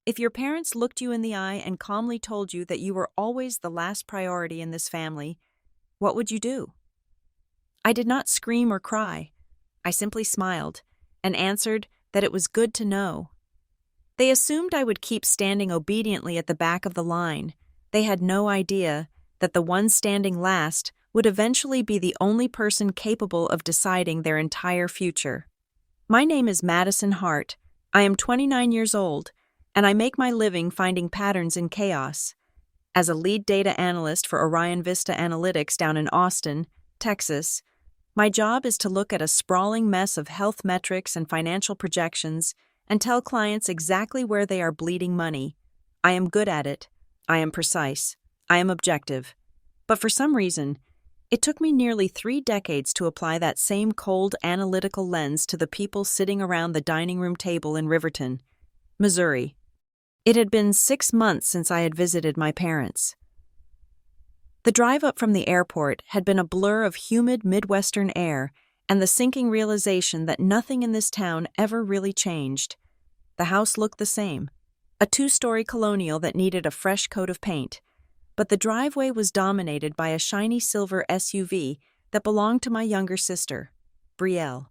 If your parents looked you in the eye and calmly told you that you were always the last priority in this family, what would you do? I did not scream or cry. I simply smiled and answered that it was good to know. They assumed I would keep standing obediently at the back of the line. They had no idea that the one standing last would eventually be the only person capable of deciding their entire future. My name is Madison Hart. I am 29 years old, and I make my living finding patterns in chaos. As a lead data analyst for Orion Vista Analytics down in Austin, Texas, my job is to look at a sprawling mess of health metrics and financial projections and tell clients exactly where they are bleeding money. I am good at it. I am precise. I am objective. But for some reason, it took me nearly 3 decades to apply that same cold, analytical lens to the people sitting around the dining room table in Riverton, Missouri. It had been 6 months since I had visited my parents. The drive up from the airport had been a blur of humid Midwestern air and the sinking realization that nothing in this town ever really changed. The house looked the same, a 2-story colonial that needed a fresh coat of paint, but the driveway was dominated by a shiny silver SUV that belonged to my younger sister, Brielle.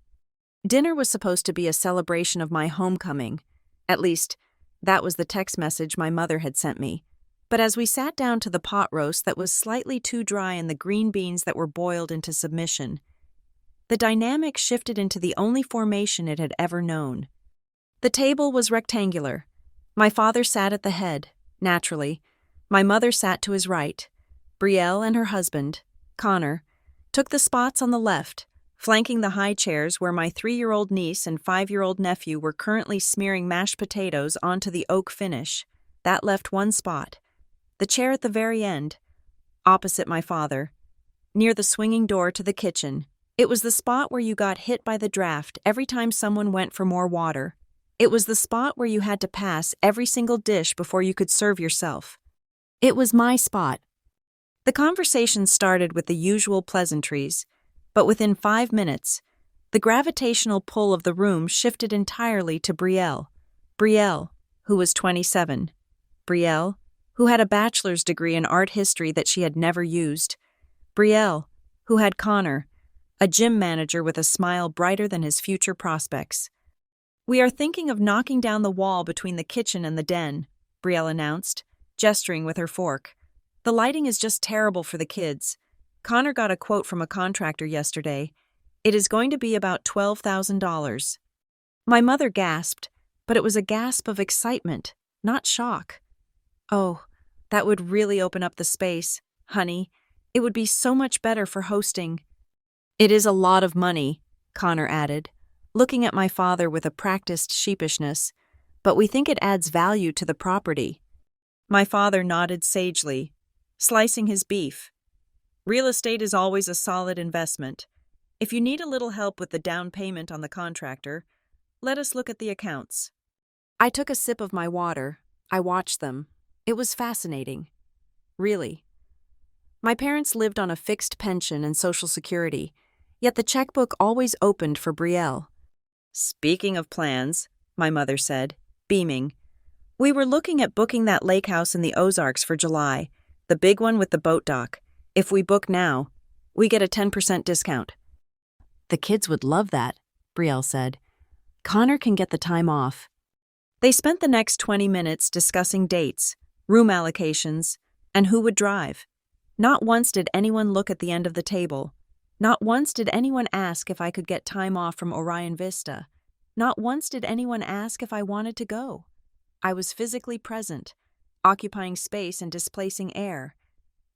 Dinner was supposed to be a celebration of my homecoming. At least, that was the text message my mother had sent me. But as we sat down to the pot roast that was slightly too dry and the green beans that were boiled into submission, the dynamic shifted into the only formation it had ever known. The table was rectangular. My father sat at the head, naturally. My mother sat to his right. Brielle and her husband, Connor, took the spots on the left, flanking the high chairs where my 3-year-old niece and 5-year-old nephew were currently smearing mashed potatoes onto the oak finish. That left one spot. The chair at the very end, opposite my father, near the swinging door to the kitchen. It was the spot where you got hit by the draft every time someone went for more water. It was the spot where you had to pass every single dish before you could serve yourself. It was my spot. The conversation started with the usual pleasantries, but within 5 minutes, the gravitational pull of the room shifted entirely to Brielle. Brielle, who was 27. Brielle, who had a bachelor's degree in art history that she had never used. Brielle, who had Connor, a gym manager with a smile brighter than his future prospects. "We are thinking of knocking down the wall between the kitchen and the den," Brielle announced, gesturing with her fork. "The lighting is just terrible for the kids. Connor got a quote from a contractor yesterday. It is going to be about $12,000. My mother gasped, but it was a gasp of excitement, not shock. "Oh, that would really open up the space, honey. It would be so much better for hosting." "It is a lot of money," Connor added, looking at my father with a practiced sheepishness, "but we think it adds value to the property." My father nodded sagely, slicing his beef. "Real estate is always a solid investment. If you need a little help with the down payment on the contractor, let us look at the accounts." I took a sip of my water. I watched them. It was fascinating. Really. My parents lived on a fixed pension and Social Security, yet the checkbook always opened for Brielle. "Speaking of plans," my mother said, beaming, "we were looking at booking that lake house in the Ozarks for July, the big one with the boat dock. If we book now, we get a 10% discount." "The kids would love that," Brielle said. "Connor can get the time off." They spent the next 20 minutes discussing dates, room allocations, and who would drive. Not once did anyone look at the end of the table. Not once did anyone ask if I could get time off from Orion Vista. Not once did anyone ask if I wanted to go. I was physically present, occupying space and displacing air,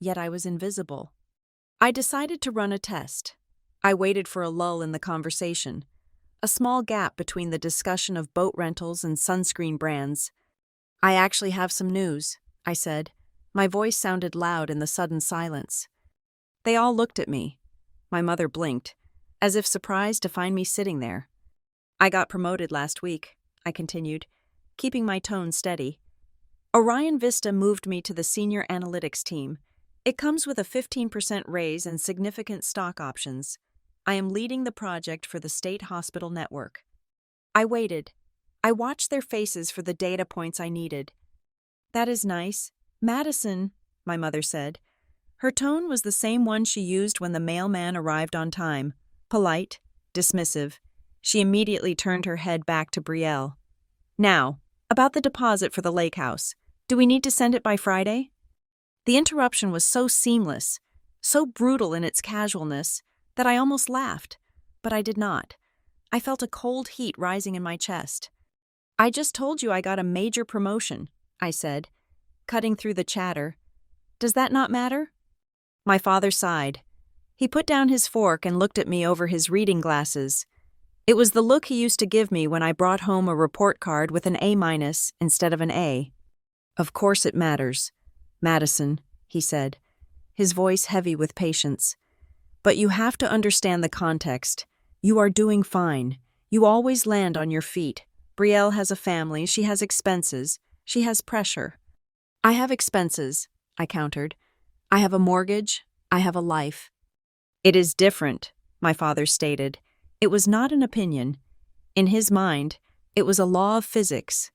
yet I was invisible. I decided to run a test. I waited for a lull in the conversation, a small gap between the discussion of boat rentals and sunscreen brands. "I actually have some news," I said. My voice sounded loud in the sudden silence. They all looked at me. My mother blinked, as if surprised to find me sitting there. "I got promoted last week," I continued, keeping my tone steady. "Orion Vista moved me to the senior analytics team. It comes with a 15% raise and significant stock options. I am leading the project for the state hospital network." I waited. I watched their faces for the data points I needed. "That is nice. Madison," my mother said. Her tone was the same one she used when the mailman arrived on time, polite, dismissive. She immediately turned her head back to Brielle. "Now, about the deposit for the lake house. Do we need to send it by Friday?" The interruption was so seamless, so brutal in its casualness, that I almost laughed, but I did not. I felt a cold heat rising in my chest. "I just told you I got a major promotion," I said, cutting through the chatter. "Does that not matter?" My father sighed. He put down his fork and looked at me over his reading glasses. It was the look he used to give me when I brought home a report card with an A- instead of an A. "Of course it matters, Madison," he said, his voice heavy with patience. "But you have to understand the context. You are doing fine. You always land on your feet. Brielle has a family, she has expenses, she has pressure." "I have expenses," I countered. "I have a mortgage, I have a life." "It is different," my father stated. It was not an opinion. In his mind, it was a law of physics.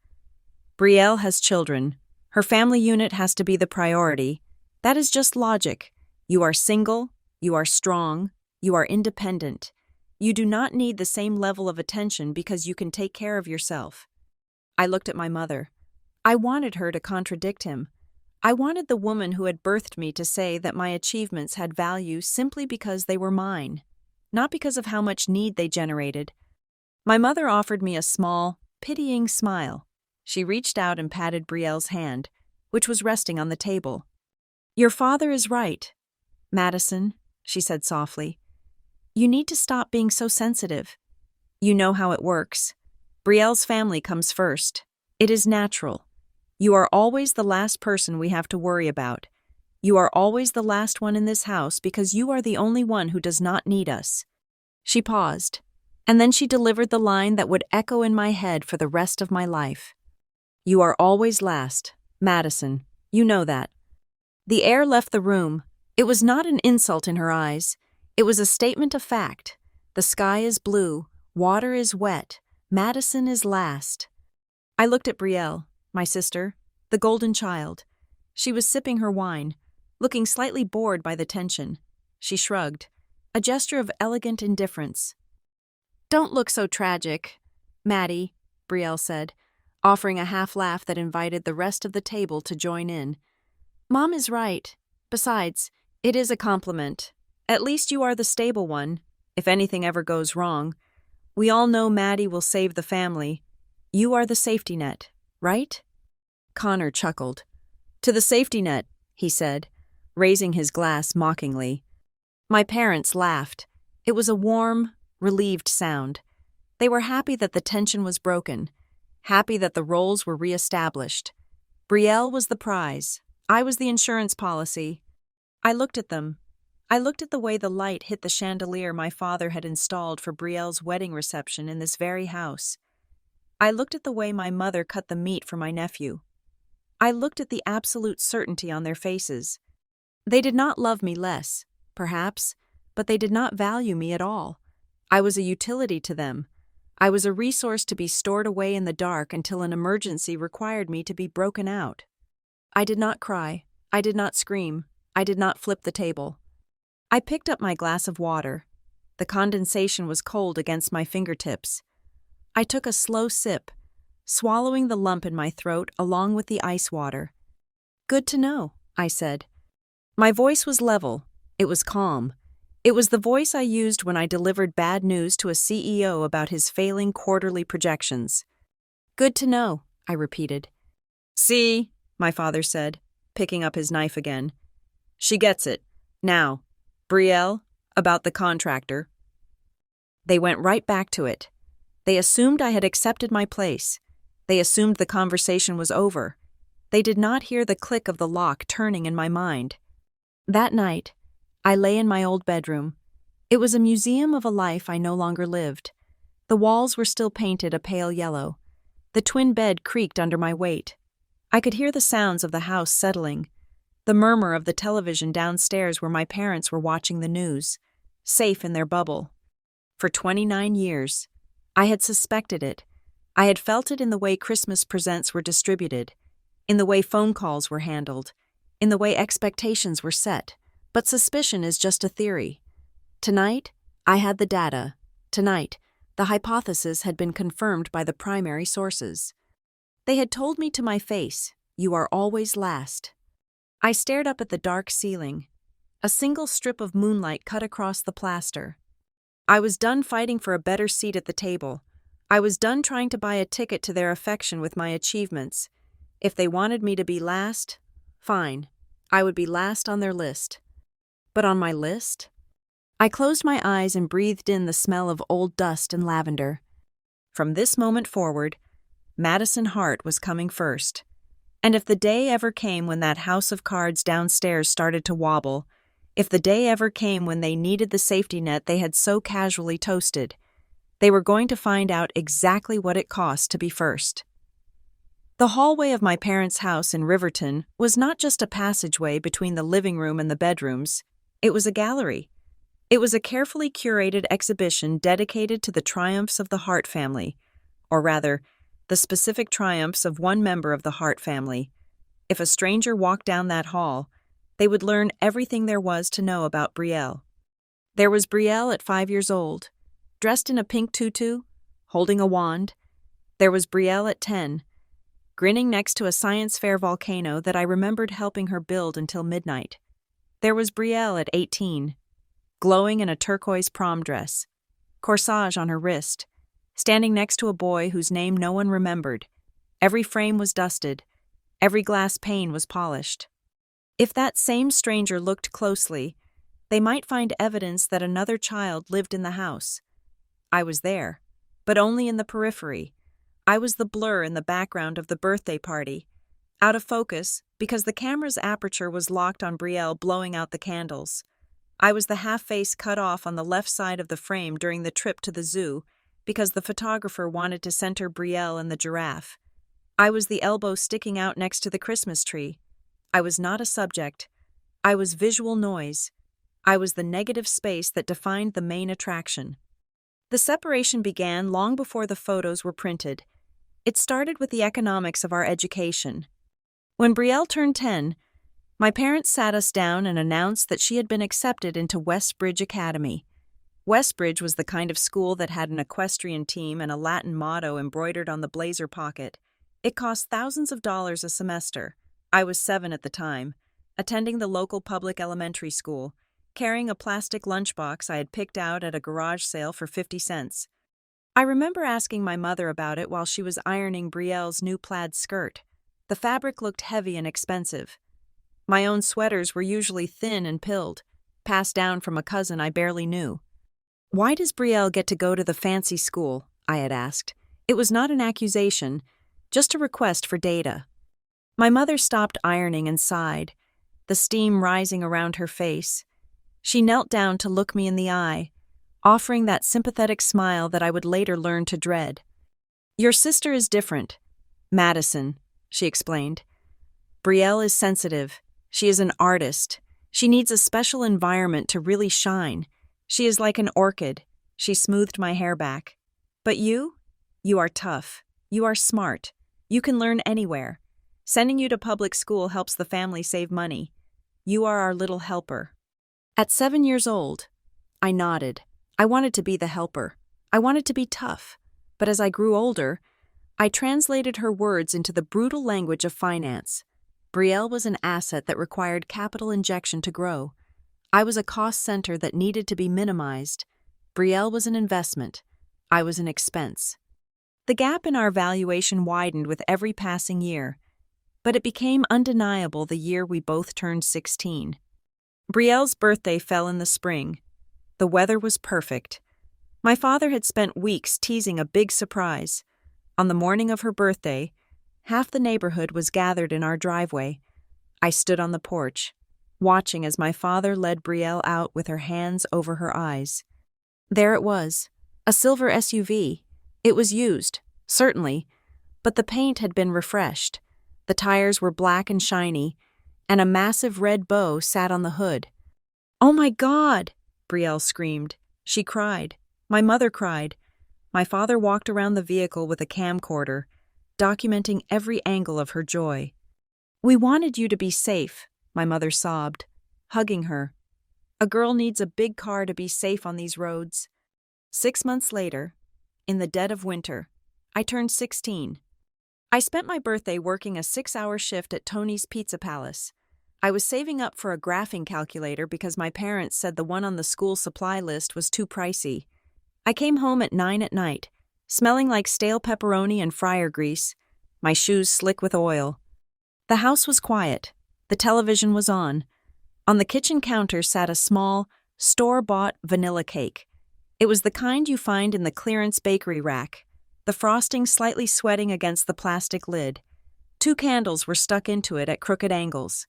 "Brielle has children. Her family unit has to be the priority. That is just logic. You are single, you are strong, you are independent. You do not need the same level of attention because you can take care of yourself." I looked at my mother. I wanted her to contradict him. I wanted the woman who had birthed me to say that my achievements had value simply because they were mine, not because of how much need they generated. My mother offered me a small, pitying smile. She reached out and patted Brielle's hand, which was resting on the table. "Your father is right, Madison," she said softly. "You need to stop being so sensitive. You know how it works. Brielle's family comes first. It is natural. You are always the last person we have to worry about. You are always the last one in this house because you are the only one who does not need us." She paused, and then she delivered the line that would echo in my head for the rest of my life. "You are always last, Madison. You know that." The air left the room. It was not an insult in her eyes. It was a statement of fact. The sky is blue, water is wet, Madison is last. I looked at Brielle, my sister, the golden child. She was sipping her wine, looking slightly bored by the tension. She shrugged, a gesture of elegant indifference. "Don't look so tragic, Maddie," Brielle said, offering a half laugh that invited the rest of the table to join in. "Mom is right. Besides, it is a compliment. At least you are the stable one, if anything ever goes wrong. We all know Maddie will save the family. You are the safety net, right?" Connor chuckled. "To the safety net," he said, raising his glass mockingly. My parents laughed. It was a warm, relieved sound. They were happy that the tension was broken, happy that the roles were reestablished. Brielle was the prize. I was the insurance policy. I looked at them. I looked at the way the light hit the chandelier my father had installed for Brielle's wedding reception in this very house. I looked at the way my mother cut the meat for my nephew. I looked at the absolute certainty on their faces. They did not love me less, perhaps, but they did not value me at all. I was a utility to them. I was a resource to be stored away in the dark until an emergency required me to be broken out. I did not cry. I did not scream. I did not flip the table. I picked up my glass of water. The condensation was cold against my fingertips. I took a slow sip, swallowing the lump in my throat along with the ice water. "Good to know," I said. My voice was level. It was calm. It was the voice I used when I delivered bad news to a CEO about his failing quarterly projections. "Good to know," I repeated. "See," my father said, picking up his knife again. "She gets it. Now, Brielle, about the contractor." They went right back to it. They assumed I had accepted my place. They assumed the conversation was over. They did not hear the click of the lock turning in my mind. That night, I lay in my old bedroom. It was a museum of a life I no longer lived. The walls were still painted a pale yellow. The twin bed creaked under my weight. I could hear the sounds of the house settling, the murmur of the television downstairs where my parents were watching the news, safe in their bubble. For 29 years, I had suspected it. I had felt it in the way Christmas presents were distributed, in the way phone calls were handled, in the way expectations were set. But suspicion is just a theory. Tonight, I had the data. Tonight, the hypothesis had been confirmed by the primary sources. They had told me to my face, "You are always last." I stared up at the dark ceiling. A single strip of moonlight cut across the plaster. I was done fighting for a better seat at the table. I was done trying to buy a ticket to their affection with my achievements. If they wanted me to be last, fine. I would be last on their list. But on my list? I closed my eyes and breathed in the smell of old dust and lavender. From this moment forward, Madison Hart was coming first. And if the day ever came when that house of cards downstairs started to wobble, if the day ever came when they needed the safety net they had so casually toasted, they were going to find out exactly what it cost to be first. The hallway of my parents' house in Riverton was not just a passageway between the living room and the bedrooms. It was a gallery. It was a carefully curated exhibition dedicated to the triumphs of the Hart family, or rather, the specific triumphs of one member of the Hart family. If a stranger walked down that hall, they would learn everything there was to know about Brielle. There was Brielle at 5 years old, dressed in a pink tutu, holding a wand. There was Brielle at 10, grinning next to a science fair volcano that I remembered helping her build until midnight. There was Brielle at 18, glowing in a turquoise prom dress, corsage on her wrist, standing next to a boy whose name no one remembered. Every frame was dusted. Every glass pane was polished. If that same stranger looked closely, they might find evidence that another child lived in the house. I was there, but only in the periphery. I was the blur in the background of the birthday party, out of focus because the camera's aperture was locked on Brielle blowing out the candles. I was the half-face cut off on the left side of the frame during the trip to the zoo because the photographer wanted to center Brielle and the giraffe. I was the elbow sticking out next to the Christmas tree. I was not a subject. I was visual noise. I was the negative space that defined the main attraction. The separation began long before the photos were printed. It started with the economics of our education. When Brielle turned 10, my parents sat us down and announced that she had been accepted into Westbridge Academy. Westbridge was the kind of school that had an equestrian team and a Latin motto embroidered on the blazer pocket. It cost thousands of dollars a semester. I was 7 at the time, attending the local public elementary school, carrying a plastic lunchbox I had picked out at a garage sale for 50 cents. I remember asking my mother about it while she was ironing Brielle's new plaid skirt. The fabric looked heavy and expensive. My own sweaters were usually thin and pilled, passed down from a cousin I barely knew. "Why does Brielle get to go to the fancy school?" I had asked. It was not an accusation, just a request for data. My mother stopped ironing and sighed, the steam rising around her face. She knelt down to look me in the eye, offering that sympathetic smile that I would later learn to dread. "Your sister is different. Madison," she explained. "Brielle is sensitive. She is an artist. She needs a special environment to really shine. She is like an orchid." She smoothed my hair back. "But you? You are tough. You are smart. You can learn anywhere. Sending you to public school helps the family save money. You are our little helper." At 7 years old, I nodded. I wanted to be the helper. I wanted to be tough. But as I grew older, I translated her words into the brutal language of finance. Brielle was an asset that required capital injection to grow. I was a cost center that needed to be minimized. Brielle was an investment. I was an expense. The gap in our valuation widened with every passing year, but it became undeniable the year we both turned 16. Brielle's birthday fell in the spring. The weather was perfect. My father had spent weeks teasing a big surprise. On the morning of her birthday, half the neighborhood was gathered in our driveway. I stood on the porch, watching as my father led Brielle out with her hands over her eyes. There it was, a silver SUV. It was used, certainly, but the paint had been refreshed. The tires were black and shiny, and a massive red bow sat on the hood. "Oh my God!" Brielle screamed. She cried. My mother cried. My father walked around the vehicle with a camcorder, documenting every angle of her joy. "We wanted you to be safe," my mother sobbed, hugging her. "A girl needs a big car to be safe on these roads." 6 months later, in the dead of winter, I turned 16. I spent my birthday working a 6-hour shift at Tony's Pizza Palace. I was saving up for a graphing calculator because my parents said the one on the school supply list was too pricey. I came home at 9 at night, smelling like stale pepperoni and fryer grease, my shoes slick with oil. The house was quiet. The television was on. On the kitchen counter sat a small, store-bought vanilla cake. It was the kind you find in the clearance bakery rack, the frosting slightly sweating against the plastic lid. 2 candles were stuck into it at crooked angles.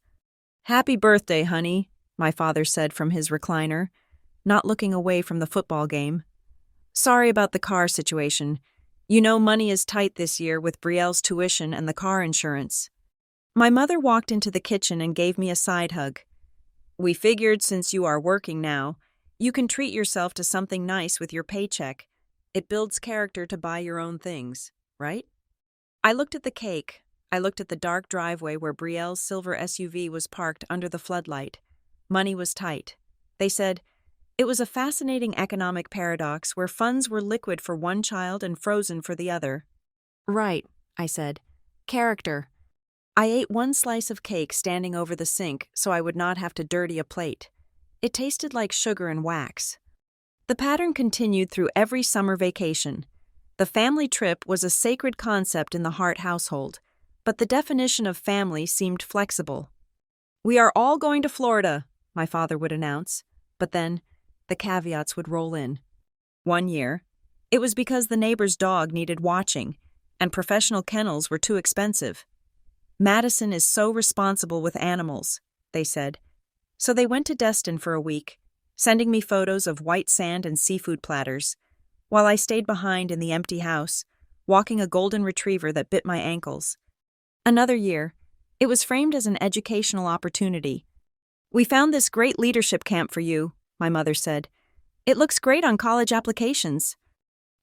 "Happy birthday, honey," my father said from his recliner, not looking away from the football game. "Sorry about the car situation. You know money is tight this year with Brielle's tuition and the car insurance." My mother walked into the kitchen and gave me a side hug. "We figured since you are working now, you can treat yourself to something nice with your paycheck. It builds character to buy your own things, right?" I looked at the cake. I looked at the dark driveway where Brielle's silver SUV was parked under the floodlight. Money was tight. They said, it was a fascinating economic paradox where funds were liquid for one child and frozen for the other. "Right," I said. "Character." I ate one slice of cake standing over the sink so I would not have to dirty a plate. It tasted like sugar and wax. The pattern continued through every summer vacation. The family trip was a sacred concept in the Hart household, but the definition of family seemed flexible. "We are all going to Florida," my father would announce, but then the caveats would roll in. One year, it was because the neighbor's dog needed watching, and professional kennels were too expensive. "Madison is so responsible with animals," they said. So they went to Destin for a week, sending me photos of white sand and seafood platters, while I stayed behind in the empty house, walking a golden retriever that bit my ankles. Another year, it was framed as an educational opportunity. "We found this great leadership camp for you," my mother said. "It looks great on college applications."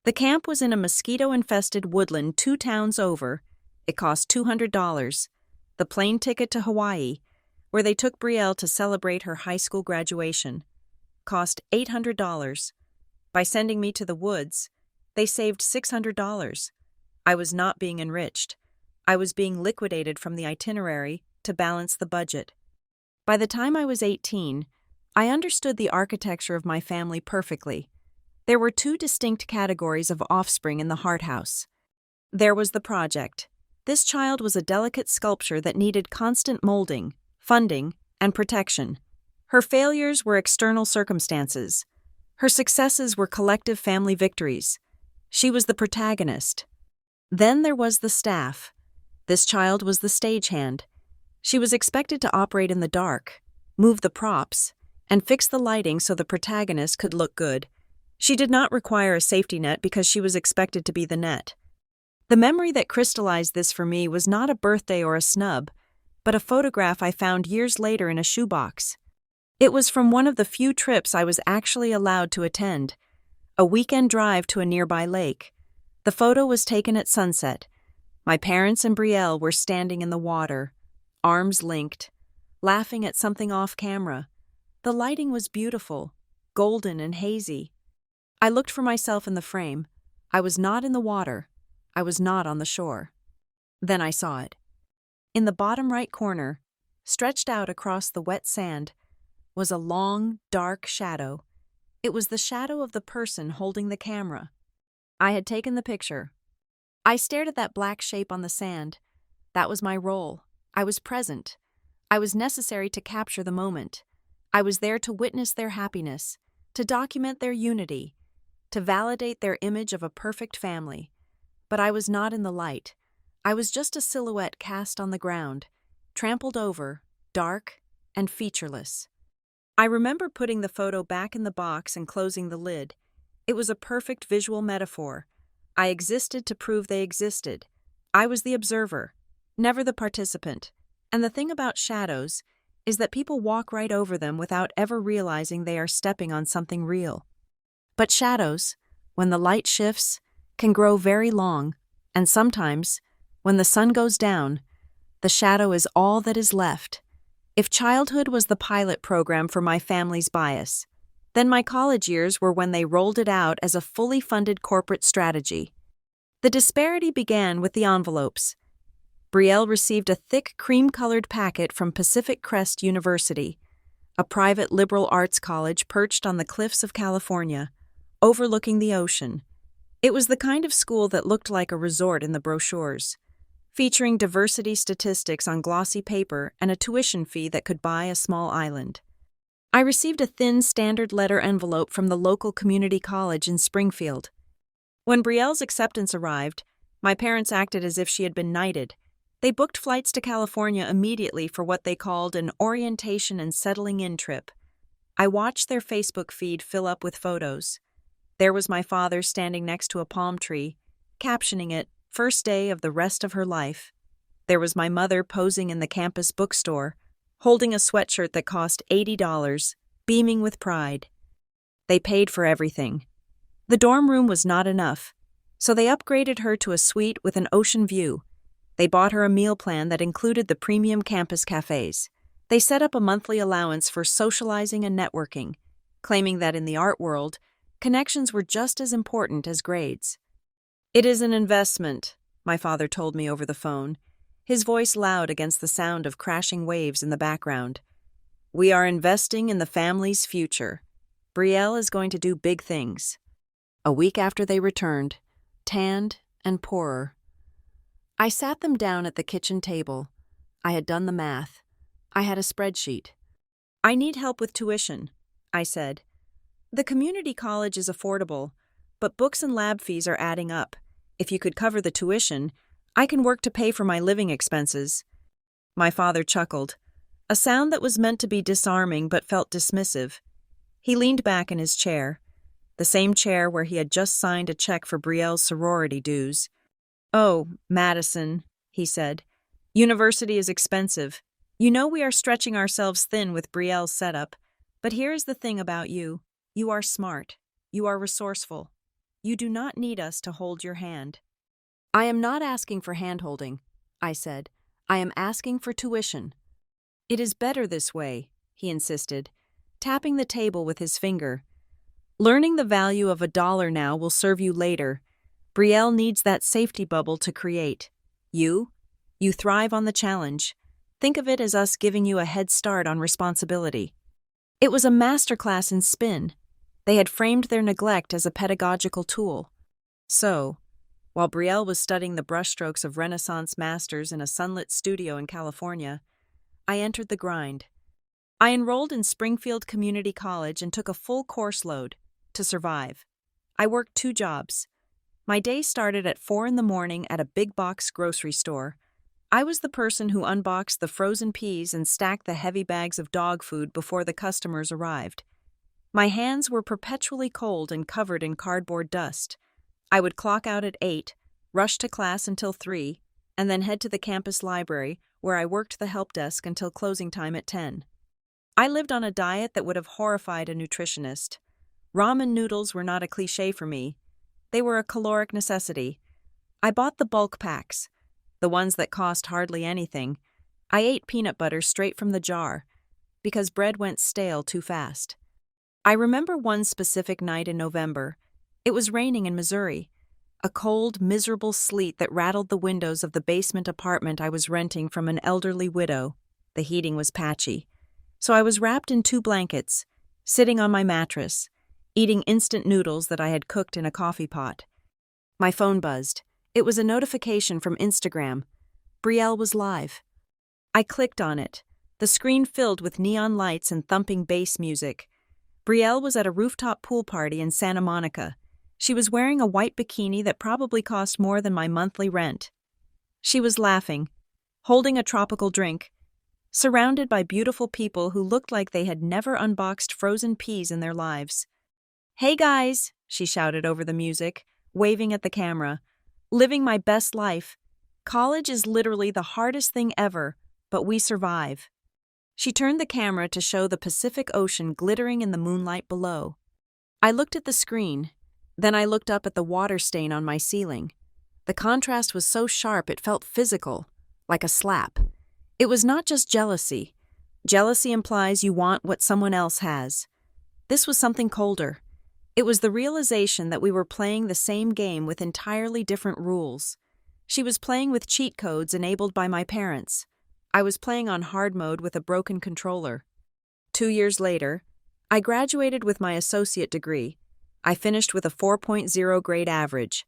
The camp was in a mosquito-infested woodland 2 towns over. It cost $200, the plane ticket to Hawaii, where they took Brielle to celebrate her high school graduation. Cost $800. By sending me to the woods, they saved $600. I was not being enriched. I was being liquidated from the itinerary to balance the budget. By the time I was 18, I understood the architecture of my family perfectly. There were 2 distinct categories of offspring in the Hart house. There was the project. This child was a delicate sculpture that needed constant molding, funding, and protection. Her failures were external circumstances. Her successes were collective family victories. She was the protagonist. Then there was the staff. This child was the stagehand. She was expected to operate in the dark, move the props, and fix the lighting so the protagonist could look good. She did not require a safety net because she was expected to be the net. The memory that crystallized this for me was not a birthday or a snub, but a photograph I found years later in a shoebox. It was from one of the few trips I was actually allowed to attend, a weekend drive to a nearby lake. The photo was taken at sunset. My parents and Brielle were standing in the water, arms linked, laughing at something off camera. The lighting was beautiful, golden and hazy. I looked for myself in the frame. I was not in the water. I was not on the shore. Then I saw it. In the bottom right corner, stretched out across the wet sand, was a long, dark shadow. It was the shadow of the person holding the camera. I had taken the picture. I stared at that black shape on the sand. That was my role. I was present. I was necessary to capture the moment. I was there to witness their happiness, to document their unity, to validate their image of a perfect family. But I was not in the light. I was just a silhouette cast on the ground, trampled over, dark and featureless. I remember putting the photo back in the box and closing the lid. It was a perfect visual metaphor. I existed to prove they existed. I was the observer, never the participant. And the thing about shadows is that people walk right over them without ever realizing they are stepping on something real. But shadows, when the light shifts, can grow very long, and sometimes, when the sun goes down, the shadow is all that is left. If childhood was the pilot program for my family's bias, then my college years were when they rolled it out as a fully funded corporate strategy. The disparity began with the envelopes. Brielle received a thick cream-colored packet from Pacific Crest University, a private liberal arts college perched on the cliffs of California, overlooking the ocean. It was the kind of school that looked like a resort in the brochures, featuring diversity statistics on glossy paper and a tuition fee that could buy a small island. I received a thin standard letter envelope from the local community college in Springfield. When Brielle's acceptance arrived, my parents acted as if she had been knighted. They booked flights to California immediately for what they called an orientation and settling in trip. I watched their Facebook feed fill up with photos. There was my father standing next to a palm tree, captioning it, "First day of the rest of her life." There was my mother posing in the campus bookstore, holding a sweatshirt that cost $80, beaming with pride. They paid for everything. The dorm room was not enough, so they upgraded her to a suite with an ocean view. They bought her a meal plan that included the premium campus cafes. They set up a monthly allowance for socializing and networking, claiming that in the art world, connections were just as important as grades. "It is an investment," my father told me over the phone, his voice loud against the sound of crashing waves in the background. "We are investing in the family's future. Brielle is going to do big things." A week after they returned, tanned and poorer. I sat them down at the kitchen table. I had done the math. I had a spreadsheet. "I need help with tuition," I said. "The community college is affordable, but books and lab fees are adding up. If you could cover the tuition, I can work to pay for my living expenses." My father chuckled, a sound that was meant to be disarming but felt dismissive. He leaned back in his chair, the same chair where he had just signed a check for Brielle's sorority dues. "Oh, Madison," he said, "university is expensive. You know we are stretching ourselves thin with Brielle's setup, but here is the thing about you. You are smart. You are resourceful. You do not need us to hold your hand." "I am not asking for hand-holding," I said. "I am asking for tuition." "It is better this way," he insisted, tapping the table with his finger. "Learning the value of $1 now will serve you later. Brielle needs that safety bubble to create. You thrive on the challenge. Think of it as us giving you a head start on responsibility." It was a masterclass in spin. They had framed their neglect as a pedagogical tool. So, while Brielle was studying the brushstrokes of Renaissance masters in a sunlit studio in California, I entered the grind. I enrolled in Springfield Community College and took a full course load to survive. I worked 2 jobs. My day started at 4 in the morning at a big box grocery store. I was the person who unboxed the frozen peas and stacked the heavy bags of dog food before the customers arrived. My hands were perpetually cold and covered in cardboard dust. I would clock out at 8, rush to class until 3, and then head to the campus library, where I worked the help desk until closing time at 10. I lived on a diet that would have horrified a nutritionist. Ramen noodles were not a cliché for me. They were a caloric necessity. I bought the bulk packs, the ones that cost hardly anything. I ate peanut butter straight from the jar, because bread went stale too fast. I remember one specific night in November. It was raining in Missouri, a cold, miserable sleet that rattled the windows of the basement apartment I was renting from an elderly widow. The heating was patchy, so I was wrapped in 2 blankets, sitting on my mattress, eating instant noodles that I had cooked in a coffee pot. My phone buzzed. It was a notification from Instagram. Brielle was live. I clicked on it, the screen filled with neon lights and thumping bass music. Brielle was at a rooftop pool party in Santa Monica. She was wearing a white bikini that probably cost more than my monthly rent. She was laughing, holding a tropical drink, surrounded by beautiful people who looked like they had never unboxed frozen peas in their lives. "Hey guys," she shouted over the music, waving at the camera. "Living my best life. College is literally the hardest thing ever, but we survive." She turned the camera to show the Pacific Ocean glittering in the moonlight below. I looked at the screen. Then I looked up at the water stain on my ceiling. The contrast was so sharp it felt physical, like a slap. It was not just jealousy. Jealousy implies you want what someone else has. This was something colder. It was the realization that we were playing the same game with entirely different rules. She was playing with cheat codes enabled by my parents. I was playing on hard mode with a broken controller. 2 years later, I graduated with my associate degree. I finished with a 4.0 grade average,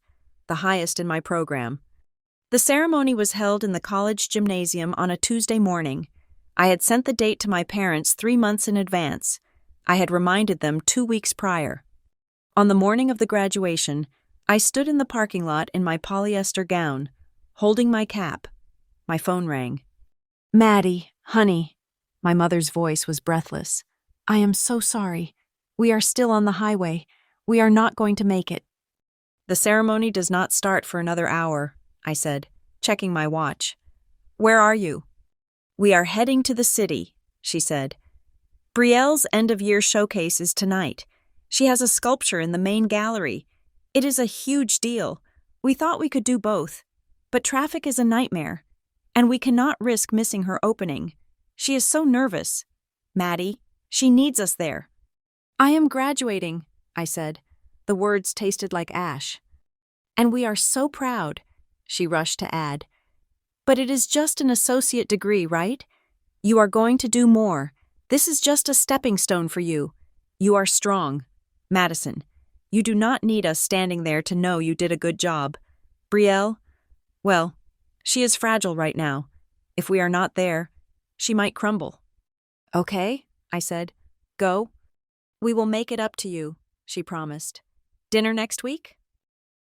the highest in my program. The ceremony was held in the college gymnasium on a Tuesday morning. I had sent the date to my parents 3 months in advance. I had reminded them 2 weeks prior. On the morning of the graduation, I stood in the parking lot in my polyester gown, holding my cap. My phone rang. "Maddie, honey." My mother's voice was breathless. "I am so sorry. We are still on the highway. We are not going to make it." "The ceremony does not start for another hour," I said, checking my watch. "Where are you?" "We are heading to the city," she said. "Brielle's end-of-year showcase is tonight. She has a sculpture in the main gallery. It is a huge deal. We thought we could do both, but traffic is a nightmare, and we cannot risk missing her opening. She is so nervous. Maddie, she needs us there." "I am graduating," I said. The words tasted like ash. "And we are so proud," she rushed to add. "But it is just an associate degree, right? You are going to do more. This is just a stepping stone for you. You are strong. Madison, you do not need us standing there to know you did a good job. Brielle, well, she is fragile right now. If we are not there, she might crumble." "Okay," I said. "Go." "We will make it up to you," she promised. "Dinner next week?"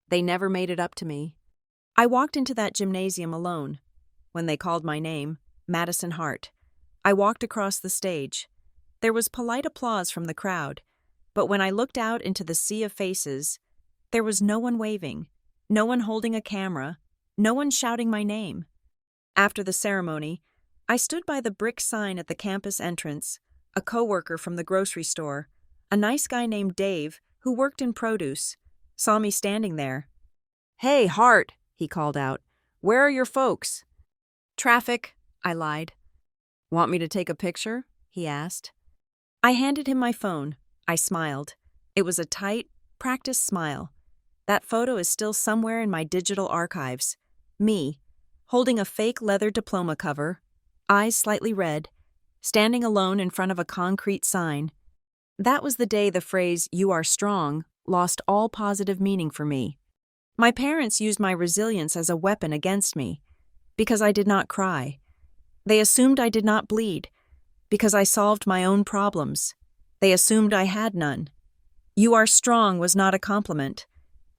They never made it up to me. I walked into that gymnasium alone. When they called my name, Madison Hart, I walked across the stage. There was polite applause from the crowd, but when I looked out into the sea of faces, there was no one waving, no one holding a camera, no one shouting my name. After the ceremony, I stood by the brick sign at the campus entrance. A coworker from the grocery store, a nice guy named Dave, who worked in produce, saw me standing there. "Hey, Hart," he called out. "Where are your folks?" "Traffic," I lied. "Want me to take a picture?" he asked. I handed him my phone. I smiled. It was a tight, practiced smile. That photo is still somewhere in my digital archives. Me, holding a fake leather diploma cover, eyes slightly red, standing alone in front of a concrete sign. That was the day the phrase, "you are strong," lost all positive meaning for me. My parents used my resilience as a weapon against me, because I did not cry. They assumed I did not bleed, because I solved my own problems. They assumed I had none. "You are strong" was not a compliment.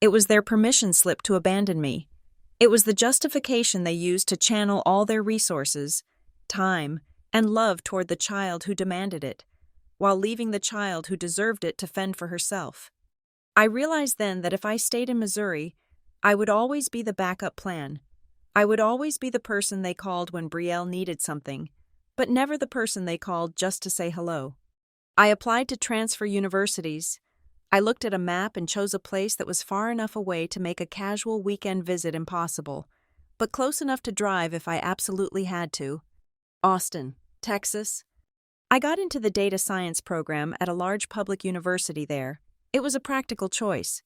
It was their permission slip to abandon me. It was the justification they used to channel all their resources, time, and love toward the child who demanded it, while leaving the child who deserved it to fend for herself. I realized then that if I stayed in Missouri, I would always be the backup plan. I would always be the person they called when Brielle needed something, but never the person they called just to say hello. I applied to transfer universities. I looked at a map and chose a place that was far enough away to make a casual weekend visit impossible, but close enough to drive if I absolutely had to. Austin, Texas. I got into the data science program at a large public university there. It was a practical choice.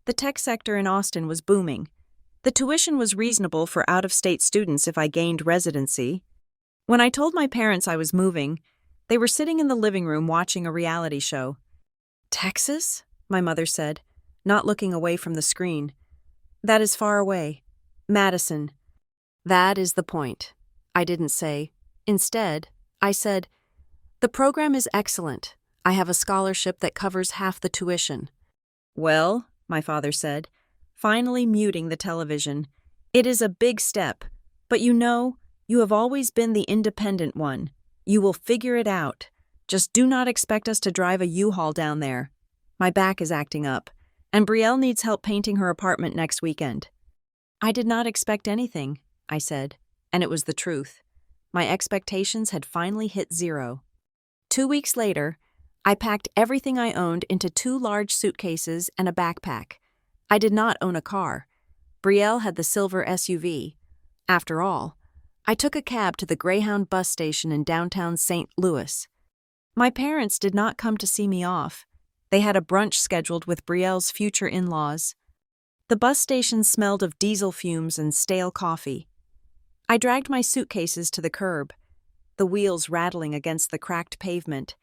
The tech sector in Austin was booming. The tuition was reasonable for out-of-state students if I gained residency. When I told my parents I was moving, they were sitting in the living room watching a reality show. "Texas?" my mother said, not looking away from the screen. "That is far away. Madison." "That is the point," I didn't say. Instead, I said, "The program is excellent. I have a scholarship that covers half the tuition." "Well," my father said, finally muting the television, "it is a big step, but you have always been the independent one. You will figure it out. Just do not expect us to drive a U-Haul down there. My back is acting up, and Brielle needs help painting her apartment next weekend." "I did not expect anything," I said, and it was the truth. My expectations had finally hit zero. 2 weeks later, I packed everything I owned into 2 large suitcases and a backpack. I did not own a car. Brielle had the silver SUV. After all, I took a cab to the Greyhound bus station in downtown St. Louis. My parents did not come to see me off. They had a brunch scheduled with Brielle's future in-laws. The bus station smelled of diesel fumes and stale coffee. I dragged my suitcases to the curb, the wheels rattling against the cracked pavement.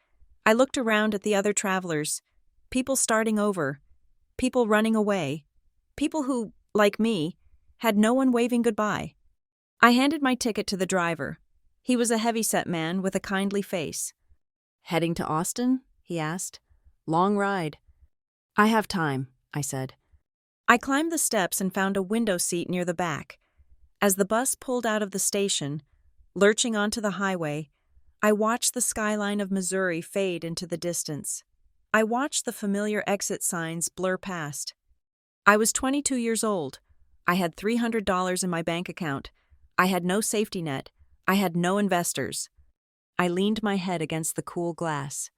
I looked around at the other travelers, people starting over, people running away, people who, like me, had no one waving goodbye. I handed my ticket to the driver. He was a heavyset man with a kindly face. "Heading to Austin?" he asked. "Long ride." "I have time," I said. I climbed the steps and found a window seat near the back. As the bus pulled out of the station, lurching onto the highway, I watched the skyline of Missouri fade into the distance. I watched the familiar exit signs blur past. I was 22 years old. I had $300 in my bank account. I had no safety net. I had no investors. I leaned my head against the cool glass.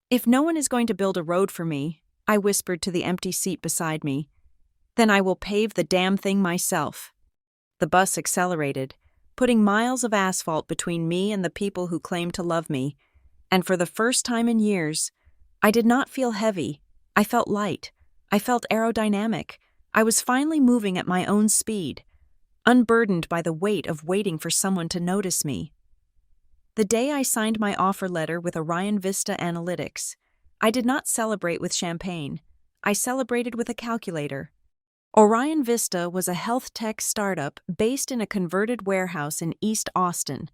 "If no one is going to build a road for me," I whispered to the empty seat beside me, "then I will pave the damn thing myself." The bus accelerated, putting miles of asphalt between me and the people who claimed to love me, and for the first time in years, I did not feel heavy. I felt light. I felt aerodynamic. I was finally moving at my own speed, unburdened by the weight of waiting for someone to notice me. The day I signed my offer letter with Orion Vista Analytics, I did not celebrate with champagne. I celebrated with a calculator. Orion Vista was a health tech startup based in a converted warehouse in East Austin.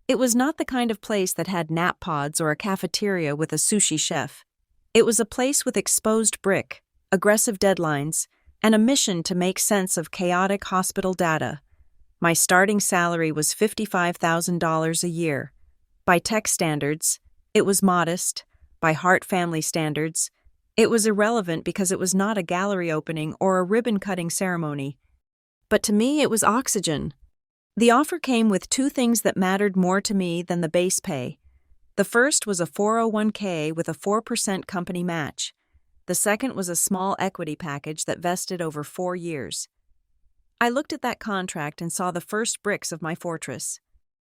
It was not the kind of place that had nap pods or a cafeteria with a sushi chef. It was a place with exposed brick, aggressive deadlines, and a mission to make sense of chaotic hospital data. My starting salary was $55,000 a year. By tech standards, it was modest. By Hart family standards, it was irrelevant because it was not a gallery opening or a ribbon-cutting ceremony. But to me, it was oxygen. The offer came with two things that mattered more to me than the base pay. The first was a 401k with a 4% company match. The second was a small equity package that vested over 4 years. I looked at that contract and saw the first bricks of my fortress.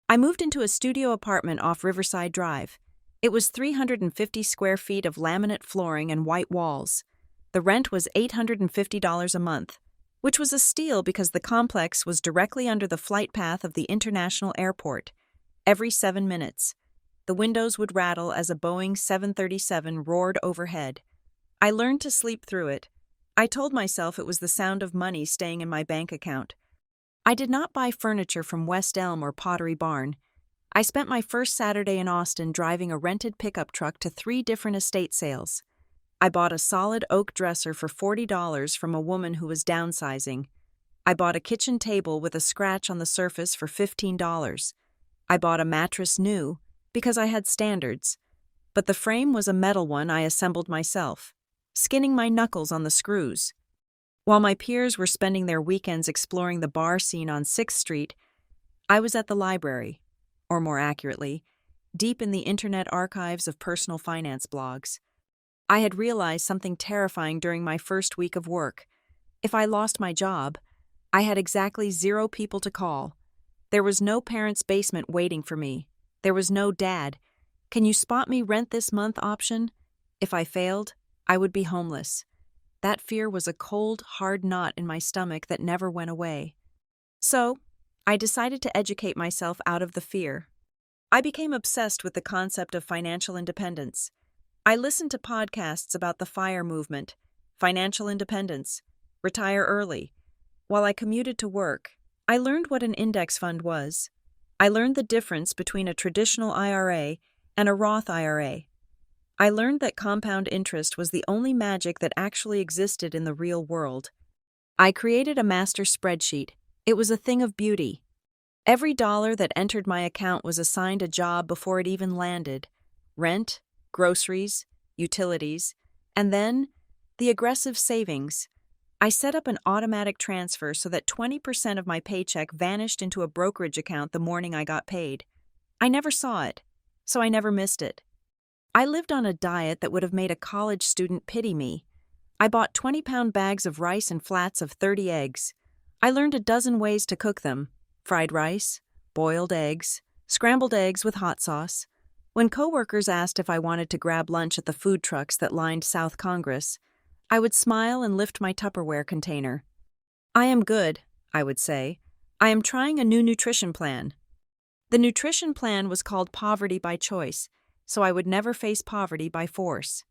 I moved into a studio apartment off Riverside Drive. It was 350 square feet of laminate flooring and white walls. The rent was $850 a month, which was a steal because the complex was directly under the flight path of the international airport. Every 7 minutes, the windows would rattle as a Boeing 737 roared overhead. I learned to sleep through it. I told myself it was the sound of money staying in my bank account. I did not buy furniture from West Elm or Pottery Barn. I spent my first Saturday in Austin driving a rented pickup truck to 3 different estate sales. I bought a solid oak dresser for $40 from a woman who was downsizing. I bought a kitchen table with a scratch on the surface for $15. I bought a mattress new because I had standards, but the frame was a metal one I assembled myself, skinning my knuckles on the screws. While my peers were spending their weekends exploring the bar scene on 6th Street, I was at the library, or more accurately, deep in the internet archives of personal finance blogs. I had realized something terrifying during my first week of work. If I lost my job, I had exactly 0 people to call. There was no parents' basement waiting for me. There was no "Dad, can you spot me rent this month" option. If I failed, I would be homeless. That fear was a cold, hard knot in my stomach that never went away. So, I decided to educate myself out of the fear. I became obsessed with the concept of financial independence. I listened to podcasts about the FIRE movement, financial independence, retire early. While I commuted to work, I learned what an index fund was. I learned the difference between a traditional IRA and a Roth IRA. I learned that compound interest was the only magic that actually existed in the real world. I created a master spreadsheet. It was a thing of beauty. Every dollar that entered my account was assigned a job before it even landed. Rent, groceries, utilities, and then the aggressive savings. I set up an automatic transfer so that 20% of my paycheck vanished into a brokerage account the morning I got paid. I never saw it, so I never missed it. I lived on a diet that would have made a college student pity me. I bought 20-pound bags of rice and flats of 30 eggs. I learned a dozen ways to cook them: fried rice, boiled eggs, scrambled eggs with hot sauce. When coworkers asked if I wanted to grab lunch at the food trucks that lined South Congress, I would smile and lift my Tupperware container. "I am good," I would say. "I am trying a new nutrition plan." The nutrition plan was called Poverty by Choice, so I would never face poverty by force.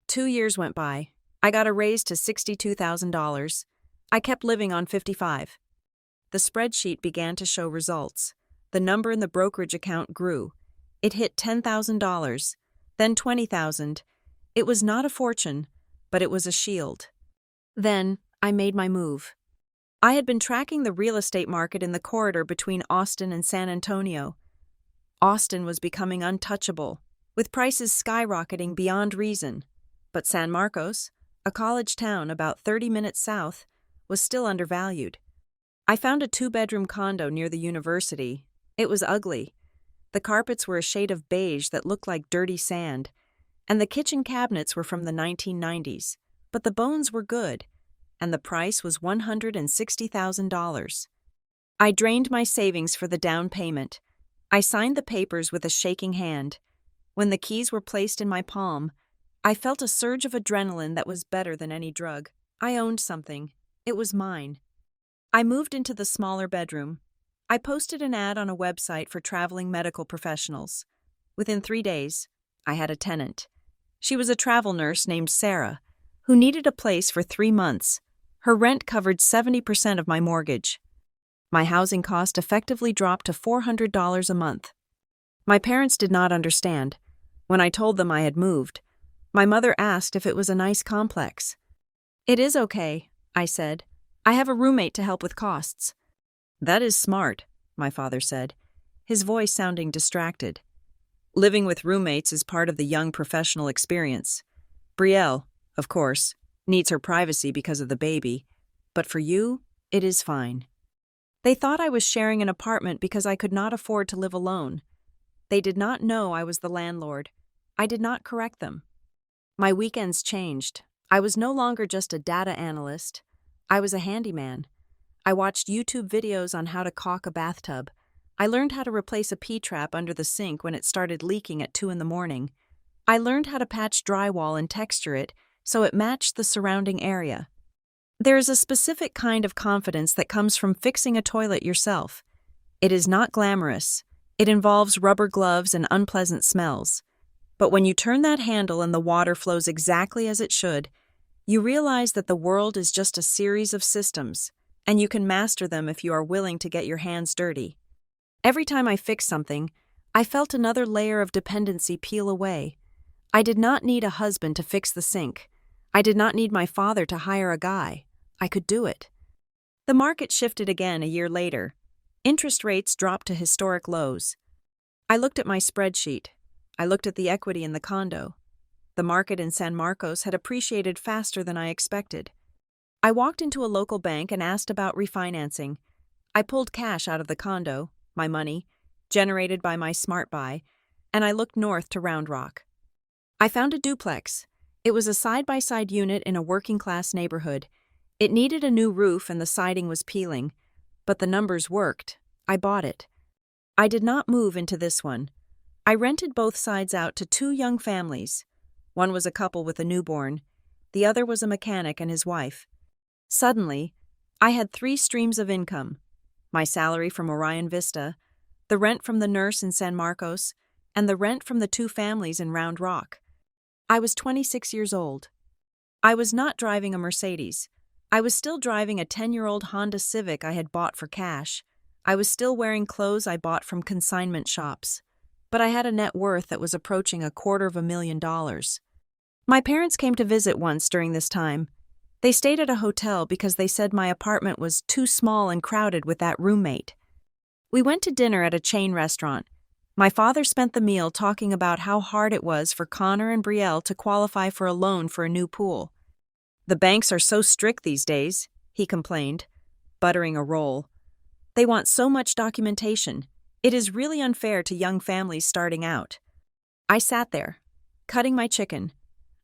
2 years went by. I got a raise to $62,000. I kept living on $55. The spreadsheet began to show results. The number in the brokerage account grew. It hit $10,000, then $20,000. It was not a fortune, but it was a shield. Then I made my move. I had been tracking the real estate market in the corridor between Austin and San Antonio. Austin was becoming untouchable, with prices skyrocketing beyond reason. But San Marcos, a college town about 30 minutes south, was still undervalued. I found a 2-bedroom condo near the university. It was ugly. The carpets were a shade of beige that looked like dirty sand, and the kitchen cabinets were from the 1990s, but the bones were good, and the price was $160,000. I drained my savings for the down payment. I signed the papers with a shaking hand. When the keys were placed in my palm, I felt a surge of adrenaline that was better than any drug. I owned something. It was mine. I moved into the smaller bedroom. I posted an ad on a website for traveling medical professionals. Within 3 days, I had a tenant. She was a travel nurse named Sarah, who needed a place for 3 months. Her rent covered 70% of my mortgage. My housing cost effectively dropped to $400 a month. My parents did not understand. When I told them I had moved, my mother asked if it was a nice complex. "It is okay," I said. "I have a roommate to help with costs." "That is smart," my father said, his voice sounding distracted. "Living with roommates is part of the young professional experience. Brielle, of course, needs her privacy because of the baby, but for you, it is fine." They thought I was sharing an apartment because I could not afford to live alone. They did not know I was the landlord. I did not correct them. My weekends changed. I was no longer just a data analyst. I was a handyman. I watched YouTube videos on how to caulk a bathtub. I learned how to replace a P-trap under the sink when it started leaking at 2 a.m. I learned how to patch drywall and texture it so it matched the surrounding area. There is a specific kind of confidence that comes from fixing a toilet yourself. It is not glamorous. It involves rubber gloves and unpleasant smells. But when you turn that handle and the water flows exactly as it should, you realize that the world is just a series of systems, and you can master them if you are willing to get your hands dirty. Every time I fixed something, I felt another layer of dependency peel away. I did not need a husband to fix the sink. I did not need my father to hire a guy. I could do it. The market shifted again a year later. Interest rates dropped to historic lows. I looked at my spreadsheet. I looked at the equity in the condo. The market in San Marcos had appreciated faster than I expected. I walked into a local bank and asked about refinancing. I pulled cash out of the condo, my money, generated by my smart buy, and I looked north to Round Rock. I found a duplex. It was a side-by-side unit in a working-class neighborhood. It needed a new roof and the siding was peeling, but the numbers worked. I bought it. I did not move into this one. I rented both sides out to 2 young families. One was a couple with a newborn. The other was a mechanic and his wife. Suddenly, I had 3 streams of income: my salary from Orion Vista, the rent from the nurse in San Marcos, and the rent from the 2 families in Round Rock. I was 26 years old. I was not driving a Mercedes. I was still driving a 10-year-old Honda Civic I had bought for cash. I was still wearing clothes I bought from consignment shops. But I had a net worth that was approaching $250,000. My parents came to visit once during this time. They stayed at a hotel because they said my apartment was too small and crowded with that roommate. We went to dinner at a chain restaurant. My father spent the meal talking about how hard it was for Connor and Brielle to qualify for a loan for a new pool. "The banks are so strict these days," he complained, buttering a roll. "They want so much documentation. It is really unfair to young families starting out." I sat there, cutting my chicken.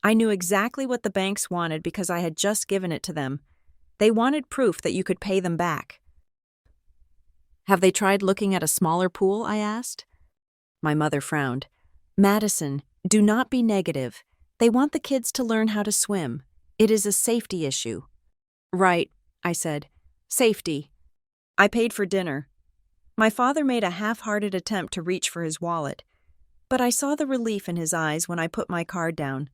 I knew exactly what the banks wanted because I had just given it to them. They wanted proof that you could pay them back. Have they tried looking at a smaller pool? I asked. My mother frowned. Madison, do not be negative. They want the kids to learn how to swim. It is a safety issue. Right, I said. Safety. I paid for dinner. My father made a half-hearted attempt to reach for his wallet, but I saw the relief in his eyes when I put my card down.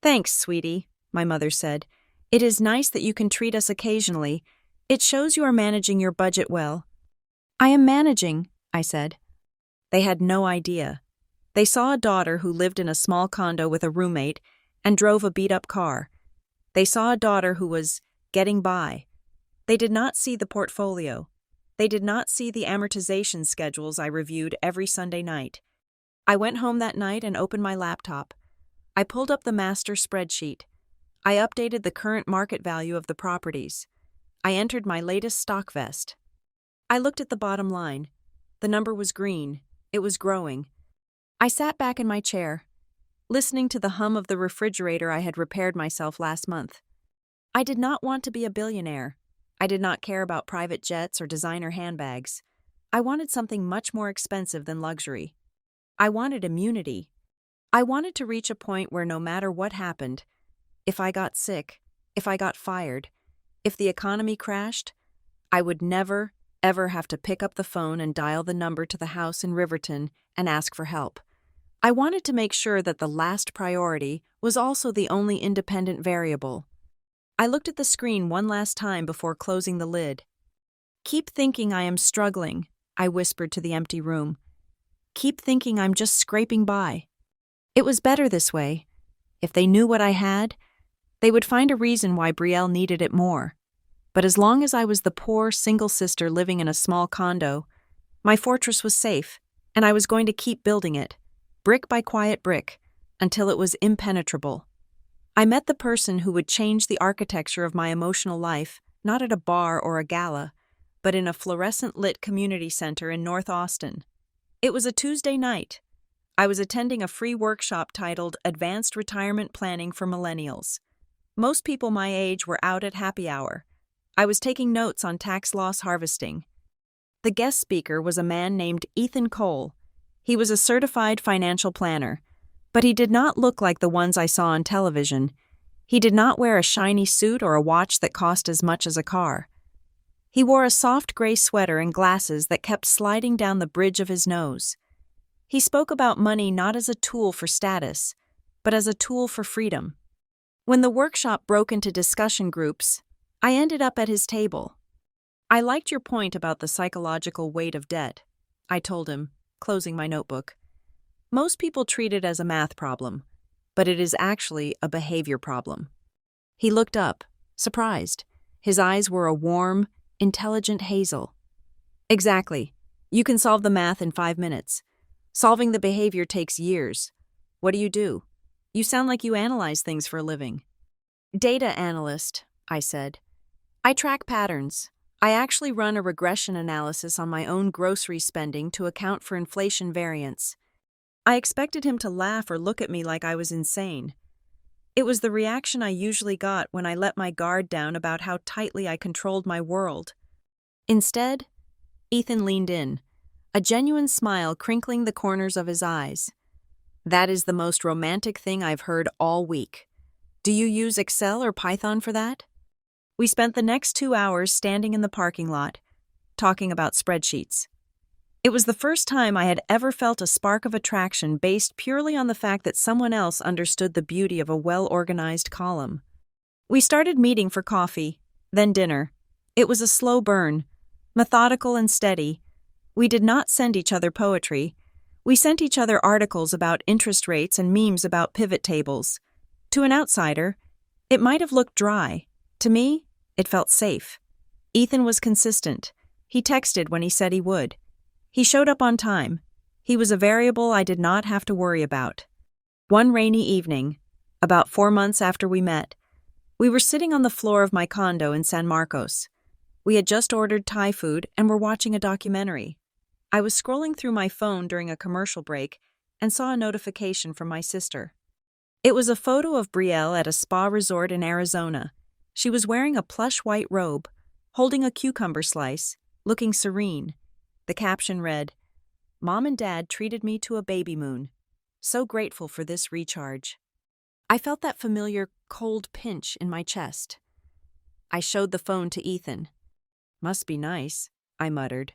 Thanks, sweetie, my mother said. It is nice that you can treat us occasionally. It shows you are managing your budget well. I am managing, I said. They had no idea. They saw a daughter who lived in a small condo with a roommate and drove a beat-up car. They saw a daughter who was getting by. They did not see the portfolio. They did not see the amortization schedules I reviewed every Sunday night. I went home that night and opened my laptop. I pulled up the master spreadsheet. I updated the current market value of the properties. I entered my latest stock vest. I looked at the bottom line. The number was green. It was growing. I sat back in my chair, listening to the hum of the refrigerator I had repaired myself last month. I did not want to be a billionaire. I did not care about private jets or designer handbags. I wanted something much more expensive than luxury. I wanted immunity. I wanted to reach a point where no matter what happened, if I got sick, if I got fired, if the economy crashed, I would never, ever have to pick up the phone and dial the number to the house in Riverton and ask for help. I wanted to make sure that the last priority was also the only independent variable. I looked at the screen one last time before closing the lid. Keep thinking I am struggling, I whispered to the empty room. Keep thinking I'm just scraping by. It was better this way. If they knew what I had, they would find a reason why Brielle needed it more. But as long as I was the poor single sister living in a small condo, my fortress was safe, and I was going to keep building it, brick by quiet brick, until it was impenetrable. I met the person who would change the architecture of my emotional life, not at a bar or a gala, but in a fluorescent-lit community center in North Austin. It was a Tuesday night. I was attending a free workshop titled Advanced Retirement Planning for Millennials. Most people my age were out at happy hour. I was taking notes on tax loss harvesting. The guest speaker was a man named Ethan Cole. He was a certified financial planner, but he did not look like the ones I saw on television. He did not wear a shiny suit or a watch that cost as much as a car. He wore a soft gray sweater and glasses that kept sliding down the bridge of his nose. He spoke about money not as a tool for status, but as a tool for freedom. When the workshop broke into discussion groups, I ended up at his table. I liked your point about the psychological weight of debt, I told him, closing my notebook. Most people treat it as a math problem, but it is actually a behavior problem. He looked up, surprised. His eyes were a warm, intelligent hazel. Exactly. You can solve the math in 5 minutes. Solving the behavior takes years. What do? You sound like you analyze things for a living. Data analyst, I said. I track patterns. I actually run a regression analysis on my own grocery spending to account for inflation variance. I expected him to laugh or look at me like I was insane. It was the reaction I usually got when I let my guard down about how tightly I controlled my world. Instead, Ethan leaned in, a genuine smile crinkling the corners of his eyes. That is the most romantic thing I've heard all week. Do you use Excel or Python for that? We spent the next 2 hours standing in the parking lot, talking about spreadsheets. It was the first time I had ever felt a spark of attraction based purely on the fact that someone else understood the beauty of a well-organized column. We started meeting for coffee, then dinner. It was a slow burn, methodical and steady. We did not send each other poetry. We sent each other articles about interest rates and memes about pivot tables. To an outsider, it might have looked dry. To me, it felt safe. Ethan was consistent. He texted when he said he would. He showed up on time. He was a variable I did not have to worry about. One rainy evening, about 4 months after we met, we were sitting on the floor of my condo in San Marcos. We had just ordered Thai food and were watching a documentary. I was scrolling through my phone during a commercial break and saw a notification from my sister. It was a photo of Brielle at a spa resort in Arizona. She was wearing a plush white robe, holding a cucumber slice, looking serene. The caption read, "Mom and Dad treated me to a baby moon. So grateful for this recharge." I felt that familiar cold pinch in my chest. I showed the phone to Ethan. "Must be nice," I muttered.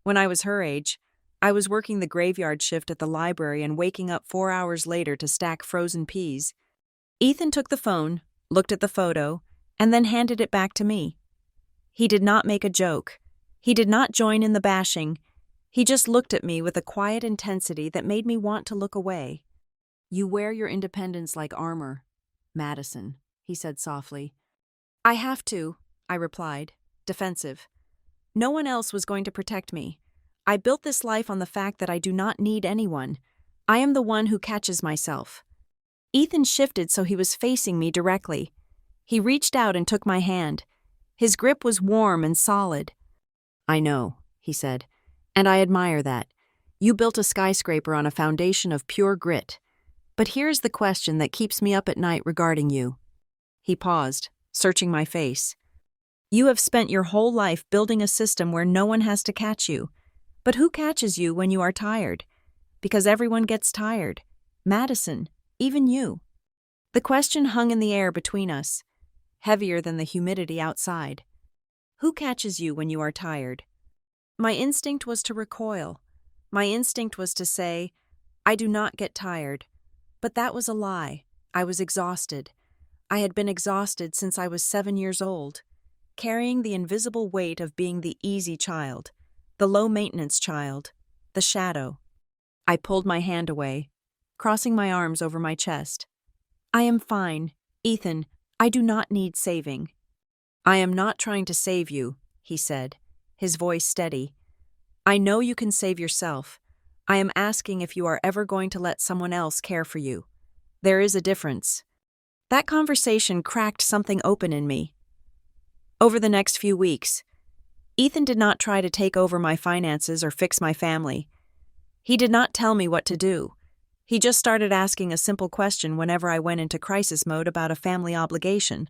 When I was her age, I was working the graveyard shift at the library and waking up 4 hours later to stack frozen peas. Ethan took the phone, looked at the photo, and then handed it back to me. He did not make a joke. He did not join in the bashing. He just looked at me with a quiet intensity that made me want to look away. "You wear your independence like armor, Madison," he said softly. "I have to," I replied, defensive. No one else was going to protect me. I built this life on the fact that I do not need anyone. I am the one who catches myself. Ethan shifted so he was facing me directly. He reached out and took my hand. His grip was warm and solid. "I know," he said, "and I admire that. You built a skyscraper on a foundation of pure grit. But here's the question that keeps me up at night regarding you." He paused, searching my face. "You have spent your whole life building a system where no one has to catch you. But who catches you when you are tired? Because everyone gets tired. Madison, even you." The question hung in the air between us, heavier than the humidity outside. Who catches you when you are tired? My instinct was to recoil. My instinct was to say, "I do not get tired." But that was a lie. I was exhausted. I had been exhausted since I was 7 years old, carrying the invisible weight of being the easy child, the low-maintenance child, the shadow. I pulled my hand away, crossing my arms over my chest. "I am fine, Ethan. I do not need saving." "I am not trying to save you," he said, his voice steady. "I know you can save yourself. I am asking if you are ever going to let someone else care for you. There is a difference." That conversation cracked something open in me. Over the next few weeks, Ethan did not try to take over my finances or fix my family. He did not tell me what to do. He just started asking a simple question whenever I went into crisis mode about a family obligation.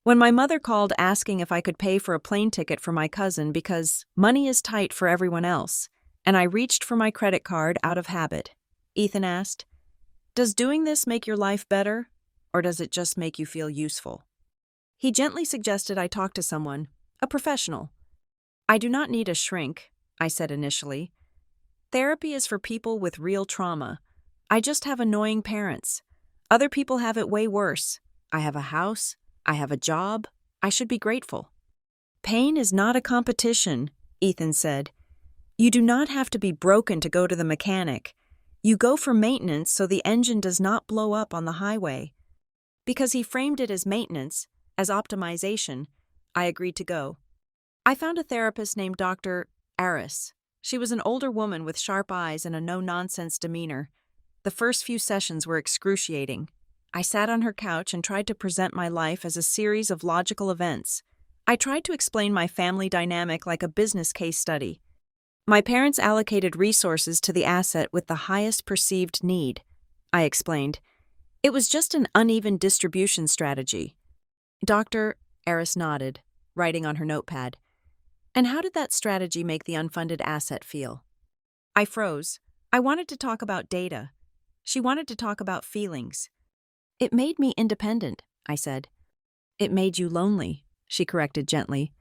When my mother called asking if I could pay for a plane ticket for my cousin because money is tight for everyone else, and I reached for my credit card out of habit, Ethan asked, "Does doing this make your life better, or does it just make you feel useful?" He gently suggested I talk to someone, a professional. "I do not need a shrink," I said initially. "Therapy is for people with real trauma. I just have annoying parents. Other people have it way worse. I have a house. I have a job. I should be grateful." "Pain is not a competition," Ethan said. "You do not have to be broken to go to the mechanic. You go for maintenance so the engine does not blow up on the highway." Because he framed it as maintenance, as optimization, I agreed to go. I found a therapist named Dr. Aris. She was an older woman with sharp eyes and a no-nonsense demeanor. The first few sessions were excruciating. I sat on her couch and tried to present my life as a series of logical events. I tried to explain my family dynamic like a business case study. My parents allocated resources to the asset with the highest perceived need, I explained. It was just an uneven distribution strategy. Dr. Aris nodded, writing on her notepad. "And how did that strategy make the unfunded asset feel?" I froze. I wanted to talk about data. She wanted to talk about feelings. "It made me independent," I said. "It made you lonely," she corrected gently.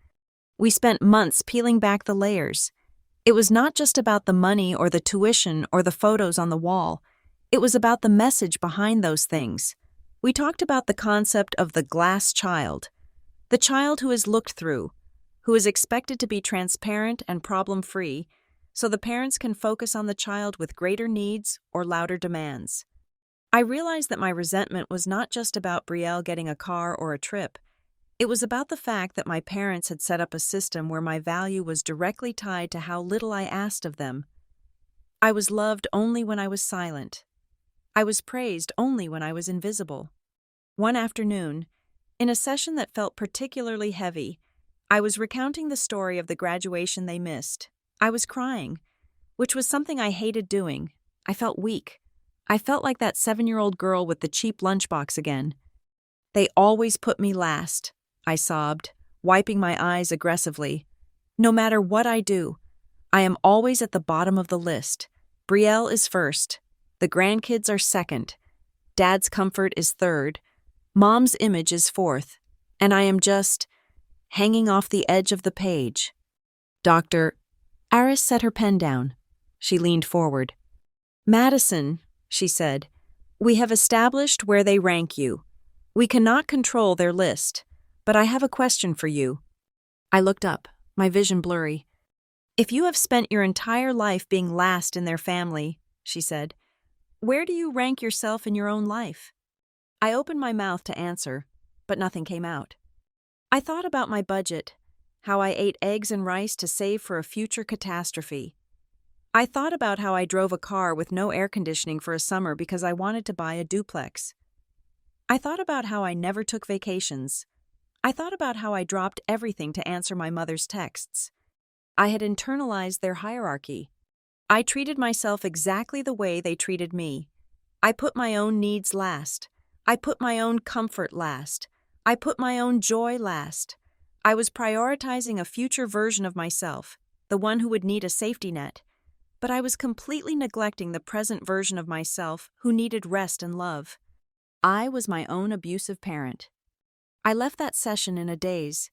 We spent months peeling back the layers. It was not just about the money or the tuition or the photos on the wall. It was about the message behind those things. We talked about the concept of the glass child, the child who is looked through, who is expected to be transparent and problem-free, so the parents can focus on the child with greater needs or louder demands. I realized that my resentment was not just about Brielle getting a car or a trip. It was about the fact that my parents had set up a system where my value was directly tied to how little I asked of them. I was loved only when I was silent. I was praised only when I was invisible. One afternoon, in a session that felt particularly heavy, I was recounting the story of the graduation they missed. I was crying, which was something I hated doing. I felt weak. I felt like that 7-year-old girl with the cheap lunchbox again. They always put me last, I sobbed, wiping my eyes aggressively. No matter what I do, I am always at the bottom of the list. Brielle is first. The grandkids are second. Dad's comfort is third. Mom's image is fourth. And I am just hanging off the edge of the page. Dr. Aris set her pen down. She leaned forward. Madison, she said, we have established where they rank you. We cannot control their list, but I have a question for you. I looked up, my vision blurry. If you have spent your entire life being last in their family, she said, where do you rank yourself in your own life? I opened my mouth to answer, but nothing came out. I thought about my budget, how I ate eggs and rice to save for a future catastrophe. I thought about how I drove a car with no air conditioning for a summer because I wanted to buy a duplex. I thought about how I never took vacations. I thought about how I dropped everything to answer my mother's texts. I had internalized their hierarchy. I treated myself exactly the way they treated me. I put my own needs last. I put my own comfort last. I put my own joy last. I was prioritizing a future version of myself, the one who would need a safety net. But I was completely neglecting the present version of myself who needed rest and love. I was my own abusive parent. I left that session in a daze.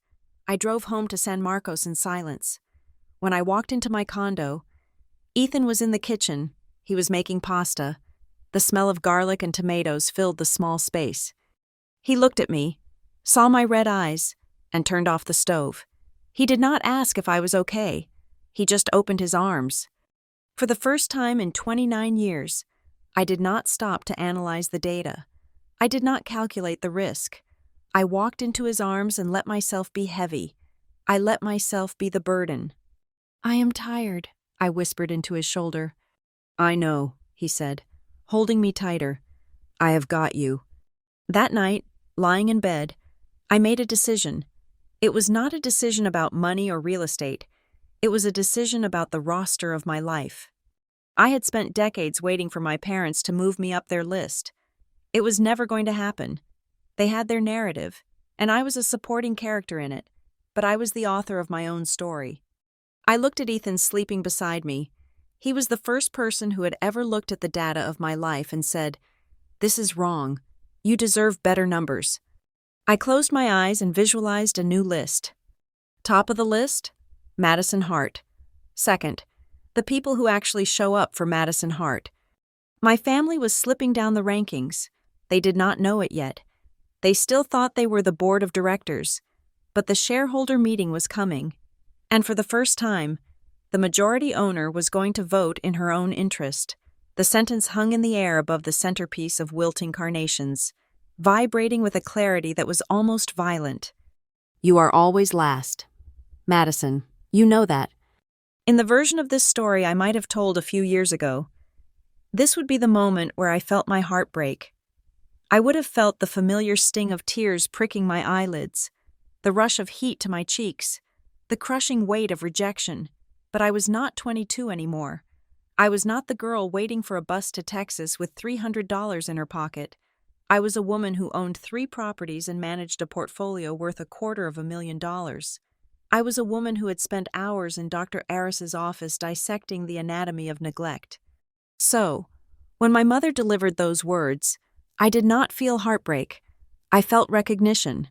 I drove home to San Marcos in silence. When I walked into my condo, Ethan was in the kitchen. He was making pasta. The smell of garlic and tomatoes filled the small space. He looked at me, saw my red eyes, and turned off the stove. He did not ask if I was okay. He just opened his arms. For the first time in 29 years, I did not stop to analyze the data. I did not calculate the risk. I walked into his arms and let myself be heavy. I let myself be the burden. I am tired, I whispered into his shoulder. I know, he said, holding me tighter. I have got you. That night, lying in bed, I made a decision. It was not a decision about money or real estate. It was a decision about the roster of my life. I had spent decades waiting for my parents to move me up their list. It was never going to happen. They had their narrative, and I was a supporting character in it, but I was the author of my own story. I looked at Ethan sleeping beside me. He was the first person who had ever looked at the data of my life and said, "This is wrong. You deserve better numbers." I closed my eyes and visualized a new list. Top of the list, Madison Hart. Second, the people who actually show up for Madison Hart. My family was slipping down the rankings. They did not know it yet. They still thought they were the board of directors, but the shareholder meeting was coming, and for the first time, the majority owner was going to vote in her own interest. The sentence hung in the air above the centerpiece of wilting carnations, vibrating with a clarity that was almost violent. You are always last. Madison, you know that. In the version of this story I might have told a few years ago, this would be the moment where I felt my heart break. I would have felt the familiar sting of tears pricking my eyelids, the rush of heat to my cheeks, the crushing weight of rejection. But I was not 22 anymore. I was not the girl waiting for a bus to Texas with $300 in her pocket. I was a woman who owned 3 properties and managed a portfolio worth $250,000. I was a woman who had spent hours in Dr. Aris's office dissecting the anatomy of neglect. So, when my mother delivered those words, I did not feel heartbreak. I felt recognition.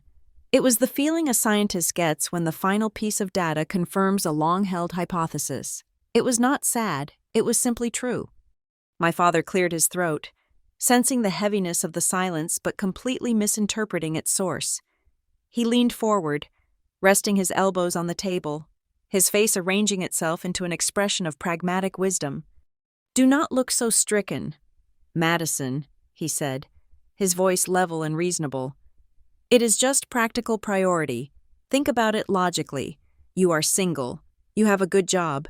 It was the feeling a scientist gets when the final piece of data confirms a long-held hypothesis. It was not sad, it was simply true. My father cleared his throat, sensing the heaviness of the silence but completely misinterpreting its source. He leaned forward, resting his elbows on the table, his face arranging itself into an expression of pragmatic wisdom. Do not look so stricken, Madison, he said, his voice level and reasonable. It is just practical priority. Think about it logically. You are single. You have a good job.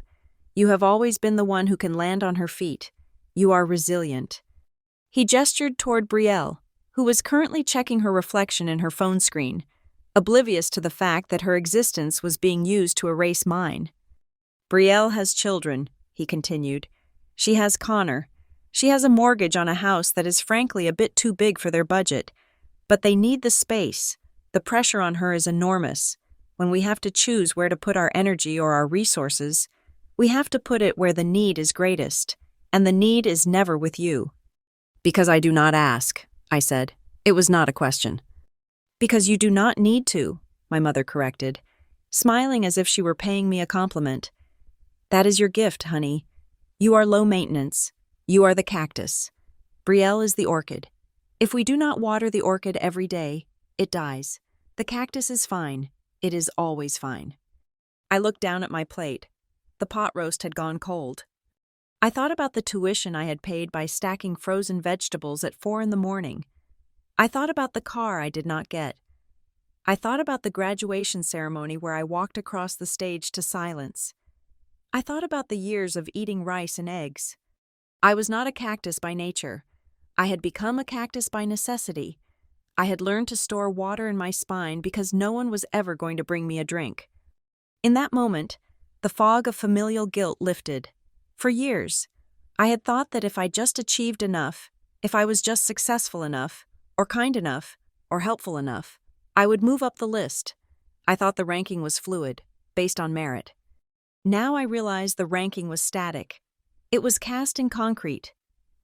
You have always been the one who can land on her feet. You are resilient. He gestured toward Brielle, who was currently checking her reflection in her phone screen, oblivious to the fact that her existence was being used to erase mine. Brielle has children, he continued. She has Connor. She has a mortgage on a house that is frankly a bit too big for their budget, but they need the space. The pressure on her is enormous. When we have to choose where to put our energy or our resources, we have to put it where the need is greatest, and the need is never with you." "Because I do not ask," I said. It was not a question. "Because you do not need to," my mother corrected, smiling as if she were paying me a compliment. "That is your gift, honey. You are low maintenance. You are the cactus. Brielle is the orchid. If we do not water the orchid every day, it dies. The cactus is fine. It is always fine." I looked down at my plate. The pot roast had gone cold. I thought about the tuition I had paid by stacking frozen vegetables at 4 a.m. I thought about the car I did not get. I thought about the graduation ceremony where I walked across the stage to silence. I thought about the years of eating rice and eggs. I was not a cactus by nature. I had become a cactus by necessity. I had learned to store water in my spine because no one was ever going to bring me a drink. In that moment, the fog of familial guilt lifted. For years, I had thought that if I just achieved enough, if I was just successful enough, or kind enough, or helpful enough, I would move up the list. I thought the ranking was fluid, based on merit. Now I realized the ranking was static. It was cast in concrete.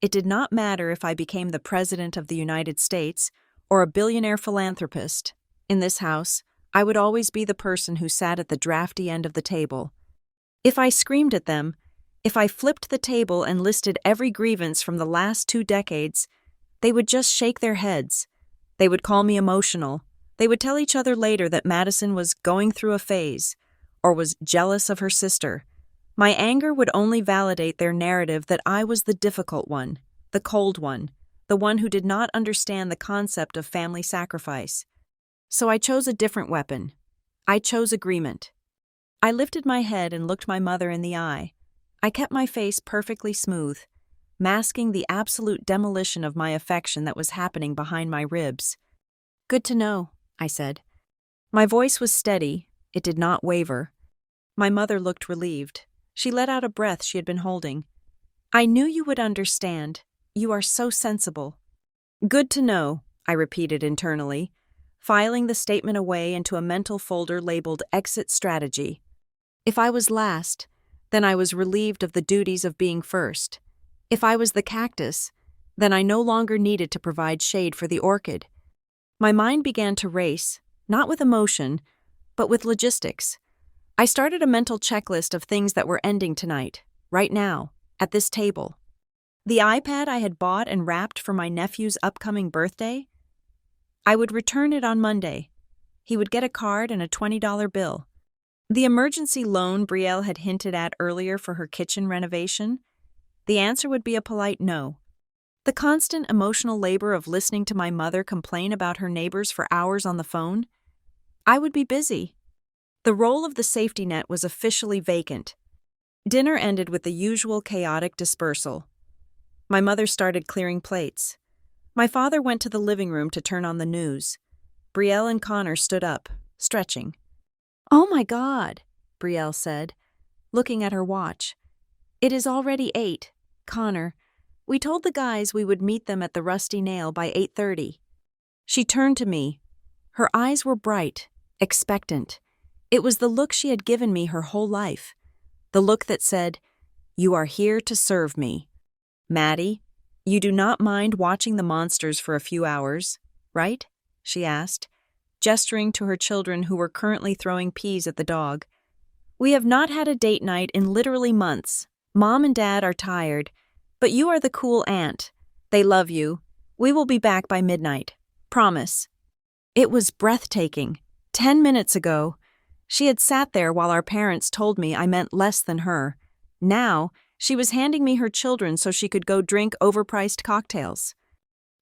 It did not matter if I became the President of the United States or a billionaire philanthropist. In this house, I would always be the person who sat at the drafty end of the table. If I screamed at them, if I flipped the table and listed every grievance from the last 2 decades, they would just shake their heads. They would call me emotional. They would tell each other later that Madison was going through a phase, or was jealous of her sister. My anger would only validate their narrative that I was the difficult one, the cold one, the one who did not understand the concept of family sacrifice. So I chose a different weapon. I chose agreement. I lifted my head and looked my mother in the eye. I kept my face perfectly smooth, masking the absolute demolition of my affection that was happening behind my ribs. "Good to know," I said. My voice was steady. It did not waver. My mother looked relieved. She let out a breath she had been holding. "I knew you would understand. You are so sensible." "Good to know," I repeated internally, filing the statement away into a mental folder labeled Exit Strategy. If I was last, then I was relieved of the duties of being first. If I was the cactus, then I no longer needed to provide shade for the orchid. My mind began to race, not with emotion, but with logistics. I started a mental checklist of things that were ending tonight, right now, at this table. The iPad I had bought and wrapped for my nephew's upcoming birthday? I would return it on Monday. He would get a card and a $20 bill. The emergency loan Brielle had hinted at earlier for her kitchen renovation? The answer would be a polite no. The constant emotional labor of listening to my mother complain about her neighbors for hours on the phone? I would be busy. The role of the safety net was officially vacant. Dinner ended with the usual chaotic dispersal. My mother started clearing plates. My father went to the living room to turn on the news. Brielle and Connor stood up, stretching. "Oh my God," Brielle said, looking at her watch. "It is already 8. Connor, we told the guys we would meet them at the Rusty Nail by 8:30. She turned to me. Her eyes were bright, expectant. It was the look she had given me her whole life. The look that said, "You are here to serve me. Maddie, you do not mind watching the monsters for a few hours, right?" she asked, gesturing to her children who were currently throwing peas at the dog. "We have not had a date night in literally months. Mom and Dad are tired, but you are the cool aunt. They love you. We will be back by midnight. Promise." It was breathtaking. 10 minutes ago, she had sat there while our parents told me I meant less than her. Now, she was handing me her children so she could go drink overpriced cocktails.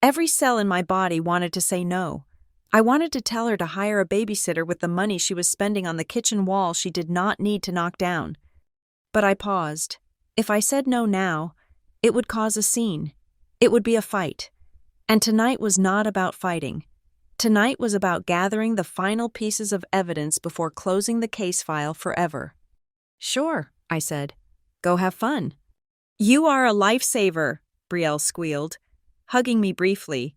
Every cell in my body wanted to say no. I wanted to tell her to hire a babysitter with the money she was spending on the kitchen wall she did not need to knock down. But I paused. If I said no now, it would cause a scene. It would be a fight. And tonight was not about fighting. Tonight was about gathering the final pieces of evidence before closing the case file forever. "Sure," I said. "Go have fun." "You are a lifesaver," Brielle squealed, hugging me briefly.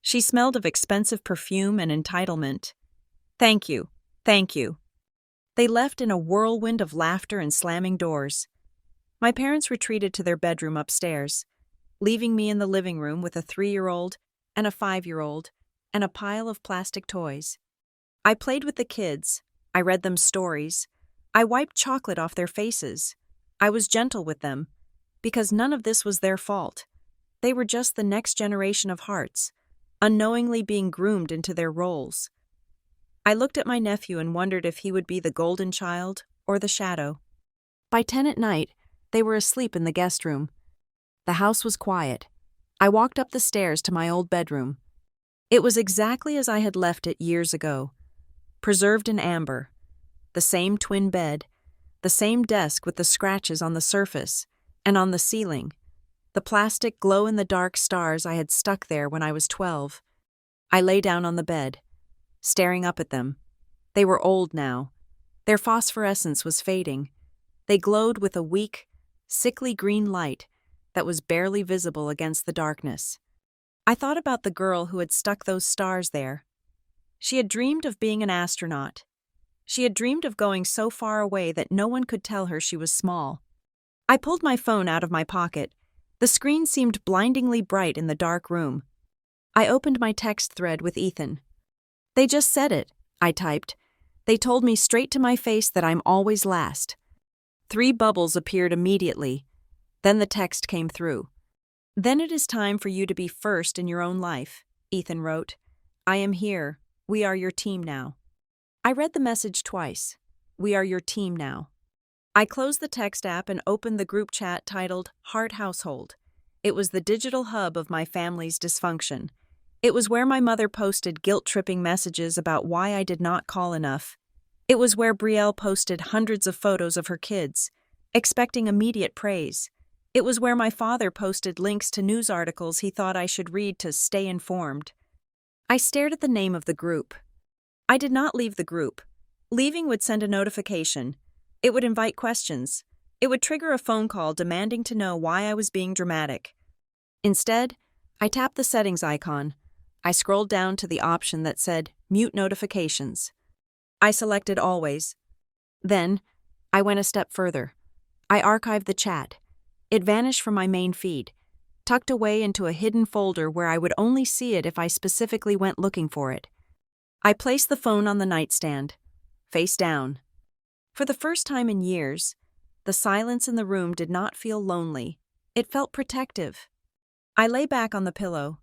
She smelled of expensive perfume and entitlement. Thank you, thank you. They left in a whirlwind of laughter and slamming doors. My parents retreated to their bedroom upstairs, leaving me in the living room with a 3-year-old and a 5-year-old and a pile of plastic toys. I played with the kids. I read them stories. I wiped chocolate off their faces. I was gentle with them, because none of this was their fault. They were just the next generation of hearts, unknowingly being groomed into their roles. I looked at my nephew and wondered if he would be the golden child or the shadow. By 10 at night, they were asleep in the guest room. The house was quiet. I walked up the stairs to my old bedroom. It was exactly as I had left it years ago, preserved in amber. The same twin bed, the same desk with the scratches on the surface and on the ceiling, the plastic glow-in-the-dark stars I had stuck there when I was 12. I lay down on the bed, staring up at them. They were old now. Their phosphorescence was fading. They glowed with a weak, sickly green light that was barely visible against the darkness. I thought about the girl who had stuck those stars there. She had dreamed of being an astronaut. She had dreamed of going so far away that no one could tell her she was small. I pulled my phone out of my pocket. The screen seemed blindingly bright in the dark room. I opened my text thread with Ethan. They just said it, I typed. They told me straight to my face that I'm always last. 3 bubbles appeared immediately. Then the text came through. Then it is time for you to be first in your own life, Ethan wrote. I am here. We are your team now. I read the message twice. We are your team now. I closed the text app and opened the group chat titled Heart Household. It was the digital hub of my family's dysfunction. It was where my mother posted guilt-tripping messages about why I did not call enough. It was where Brielle posted hundreds of photos of her kids, expecting immediate praise. It was where my father posted links to news articles he thought I should read to stay informed. I stared at the name of the group. I did not leave the group. Leaving would send a notification. It would invite questions. It would trigger a phone call demanding to know why I was being dramatic. Instead, I tapped the settings icon. I scrolled down to the option that said Mute Notifications. I selected Always. Then, I went a step further. I archived the chat. It vanished from my main feed, tucked away into a hidden folder where I would only see it if I specifically went looking for it. I placed the phone on the nightstand, face down. For the first time in years, the silence in the room did not feel lonely. It felt protective. I lay back on the pillow,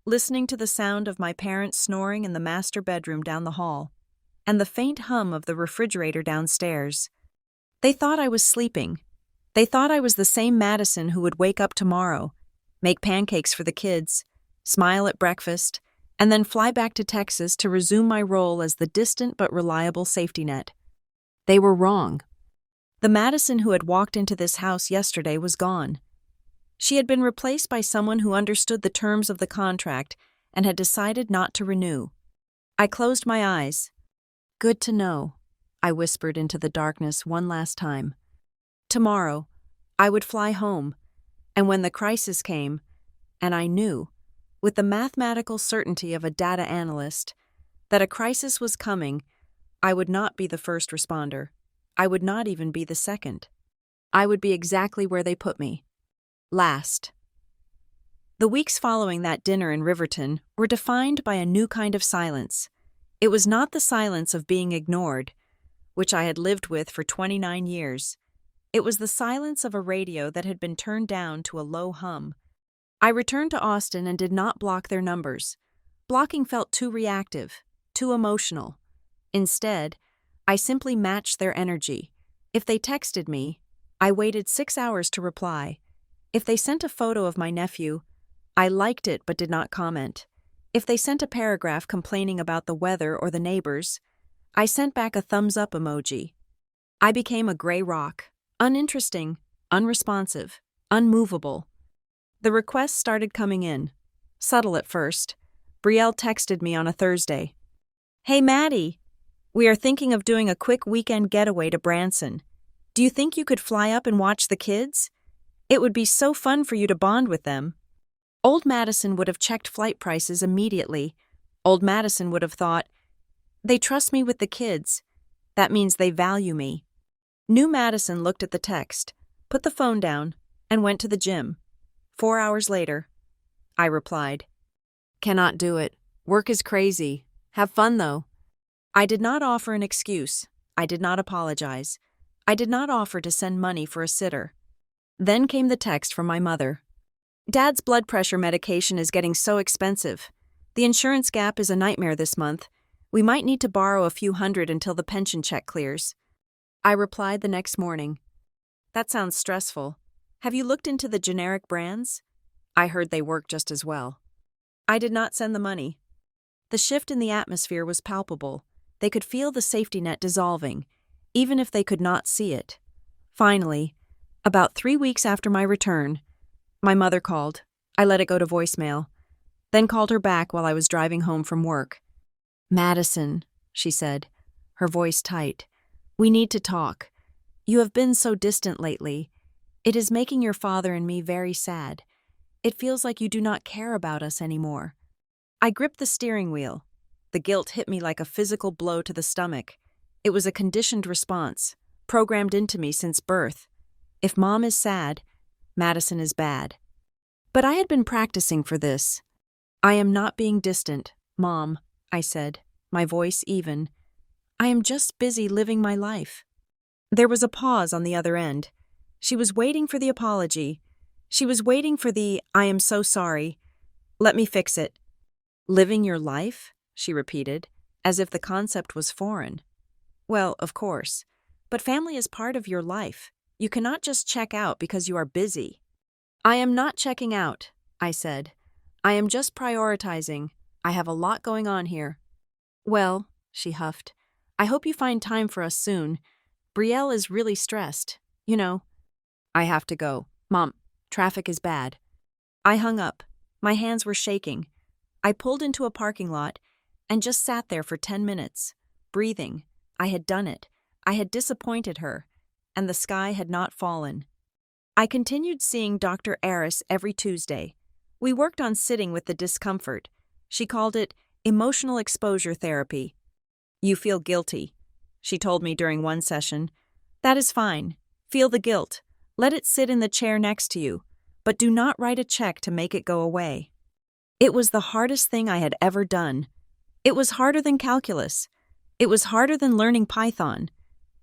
listening to the sound of my parents snoring in the master bedroom down the hall, and the faint hum of the refrigerator downstairs. They thought I was sleeping. They thought I was the same Madison who would wake up tomorrow, make pancakes for the kids, smile at breakfast, and then fly back to Texas to resume my role as the distant but reliable safety net. They were wrong. The Madison who had walked into this house yesterday was gone. She had been replaced by someone who understood the terms of the contract and had decided not to renew. I closed my eyes. Good to know, I whispered into the darkness one last time. Tomorrow, I would fly home, and when the crisis came, and I knew, with the mathematical certainty of a data analyst, that a crisis was coming, I would not be the first responder. I would not even be the second. I would be exactly where they put me. Last. The weeks following that dinner in Riverton were defined by a new kind of silence. It was not the silence of being ignored, which I had lived with for 29 years. It was the silence of a radio that had been turned down to a low hum. I returned to Austin and did not block their numbers. Blocking felt too reactive, too emotional. Instead, I simply matched their energy. If they texted me, I waited 6 hours to reply. If they sent a photo of my nephew, I liked it but did not comment. If they sent a paragraph complaining about the weather or the neighbors, I sent back a thumbs-up emoji. I became a gray rock, uninteresting, unresponsive, unmovable. The requests started coming in. Subtle at first. Brielle texted me on a Thursday. Hey Maddie, we are thinking of doing a quick weekend getaway to Branson. Do you think you could fly up and watch the kids? It would be so fun for you to bond with them. Old Madison would have checked flight prices immediately. Old Madison would have thought, they trust me with the kids. That means they value me. New Madison looked at the text, put the phone down, and went to the gym. 4 hours later, I replied, cannot do it. Work is crazy. Have fun, though. I did not offer an excuse. I did not apologize. I did not offer to send money for a sitter. Then came the text from my mother. Dad's blood pressure medication is getting so expensive. The insurance gap is a nightmare this month. We might need to borrow a few hundred until the pension check clears. I replied the next morning. That sounds stressful. Have you looked into the generic brands? I heard they work just as well. I did not send the money. The shift in the atmosphere was palpable. They could feel the safety net dissolving, even if they could not see it. Finally, about 3 weeks after my return, my mother called. I let it go to voicemail, then called her back while I was driving home from work. Madison, she said, her voice tight, we need to talk. You have been so distant lately. It is making your father and me very sad. It feels like you do not care about us anymore. I gripped the steering wheel. The guilt hit me like a physical blow to the stomach. It was a conditioned response, programmed into me since birth. If Mom is sad, Madison is bad. But I had been practicing for this. I am not being distant, Mom, I said, my voice even. I am just busy living my life. There was a pause on the other end. She was waiting for the apology. She was waiting for the, I am so sorry. Let me fix it. Living your life? She repeated, as if the concept was foreign. Well, of course. But family is part of your life. You cannot just check out because you are busy. I am not checking out, I said. I am just prioritizing. I have a lot going on here. Well, she huffed, I hope you find time for us soon. Brielle is really stressed, you know. I have to go. Mom, traffic is bad. I hung up. My hands were shaking. I pulled into a parking lot and just sat there for 10 minutes, breathing. I had done it. I had disappointed her, and the sky had not fallen. I continued seeing Dr. Aris every Tuesday. We worked on sitting with the discomfort. She called it emotional exposure therapy. You feel guilty, she told me during one session. That is fine. Feel the guilt. Let it sit in the chair next to you, but do not write a check to make it go away. It was the hardest thing I had ever done. It was harder than calculus. It was harder than learning Python.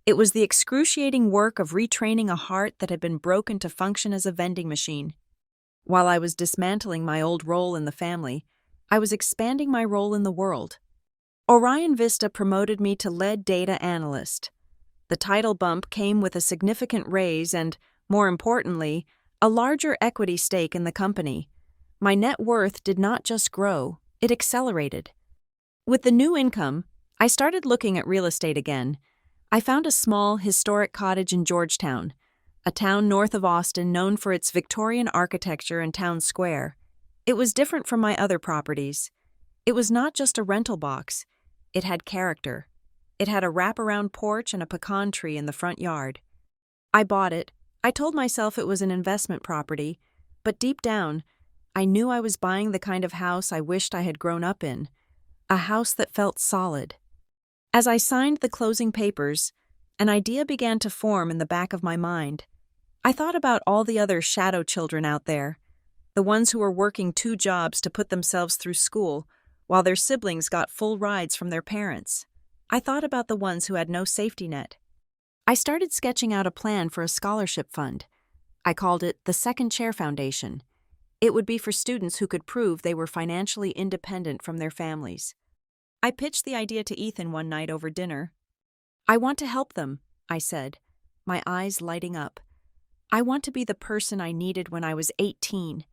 It was the excruciating work of retraining a heart that had been broken to function as a vending machine. While I was dismantling my old role in the family, I was expanding my role in the world. Orion Vista promoted me to lead data analyst. The title bump came with a significant raise and, more importantly, a larger equity stake in the company. My net worth did not just grow, it accelerated. With the new income, I started looking at real estate again. I found a small, historic cottage in Georgetown, a town north of Austin known for its Victorian architecture and town square. It was different from my other properties. It was not just a rental box. It had character. It had a wraparound porch and a pecan tree in the front yard. I bought it. I told myself it was an investment property, but deep down, I knew I was buying the kind of house I wished I had grown up in, a house that felt solid. As I signed the closing papers, an idea began to form in the back of my mind. I thought about all the other shadow children out there, the ones who were working 2 jobs to put themselves through school, while their siblings got full rides from their parents. I thought about the ones who had no safety net. I started sketching out a plan for a scholarship fund. I called it the Second Chair Foundation. It would be for students who could prove they were financially independent from their families. I pitched the idea to Ethan one night over dinner. I want to help them, I said, my eyes lighting up. I want to be the person I needed when I was 18.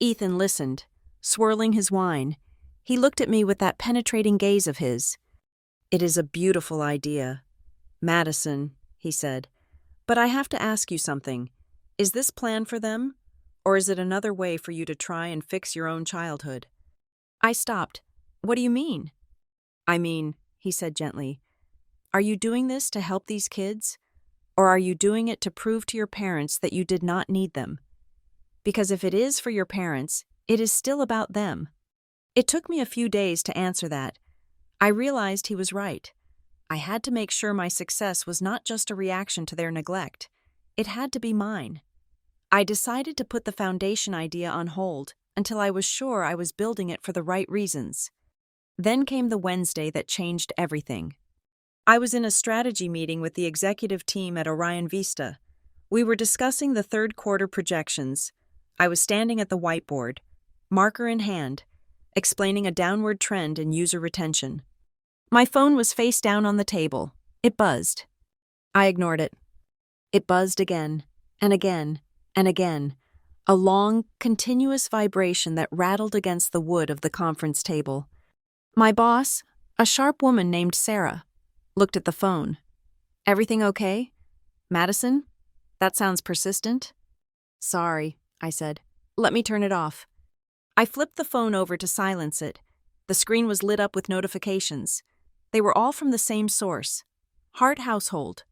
Ethan listened, swirling his wine. He looked at me with that penetrating gaze of his. It is a beautiful idea. Madison, he said, but I have to ask you something. Is this plan for them? Or is it another way for you to try and fix your own childhood? I stopped. What do you mean? I mean, he said gently, are you doing this to help these kids? Or are you doing it to prove to your parents that you did not need them? Because if it is for your parents, it is still about them. It took me a few days to answer that. I realized he was right. I had to make sure my success was not just a reaction to their neglect. It had to be mine. I decided to put the foundation idea on hold until I was sure I was building it for the right reasons. Then came the Wednesday that changed everything. I was in a strategy meeting with the executive team at Orion Vista. We were discussing the third quarter projections. I was standing at the whiteboard, marker in hand, explaining a downward trend in user retention. My phone was face down on the table. It buzzed. I ignored it. It buzzed again, and again, and again, a long, continuous vibration that rattled against the wood of the conference table. My boss, a sharp woman named Sarah, looked at the phone. "Everything okay? Madison? That sounds persistent." "Sorry," I said. "Let me turn it off." I flipped the phone over to silence it. The screen was lit up with notifications. They were all from the same source. Hart Household.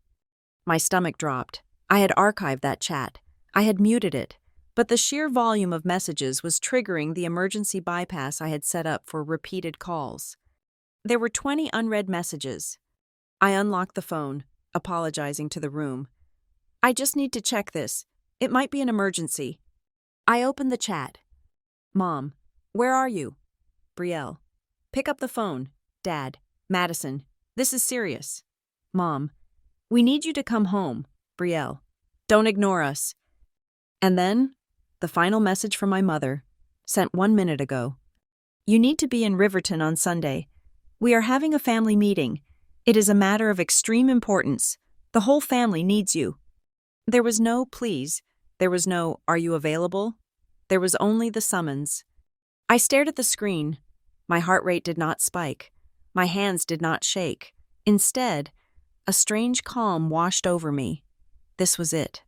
My stomach dropped. I had archived that chat. I had muted it. But the sheer volume of messages was triggering the emergency bypass I had set up for repeated calls. There were 20 unread messages. I unlocked the phone, apologizing to the room. "I just need to check this. It might be an emergency." I opened the chat. "Mom, where are you?" "Brielle." "Pick up the phone." "Dad." "Madison, this is serious." "Mom, we need you to come home." "Brielle." "Don't ignore us." And then, the final message from my mother, sent 1 minute ago. "You need to be in Riverton on Sunday. We are having a family meeting. It is a matter of extreme importance. The whole family needs you." There was no "please." There was no "are you available?" There was only the summons. I stared at the screen. My heart rate did not spike. My hands did not shake. Instead, a strange calm washed over me. This was it.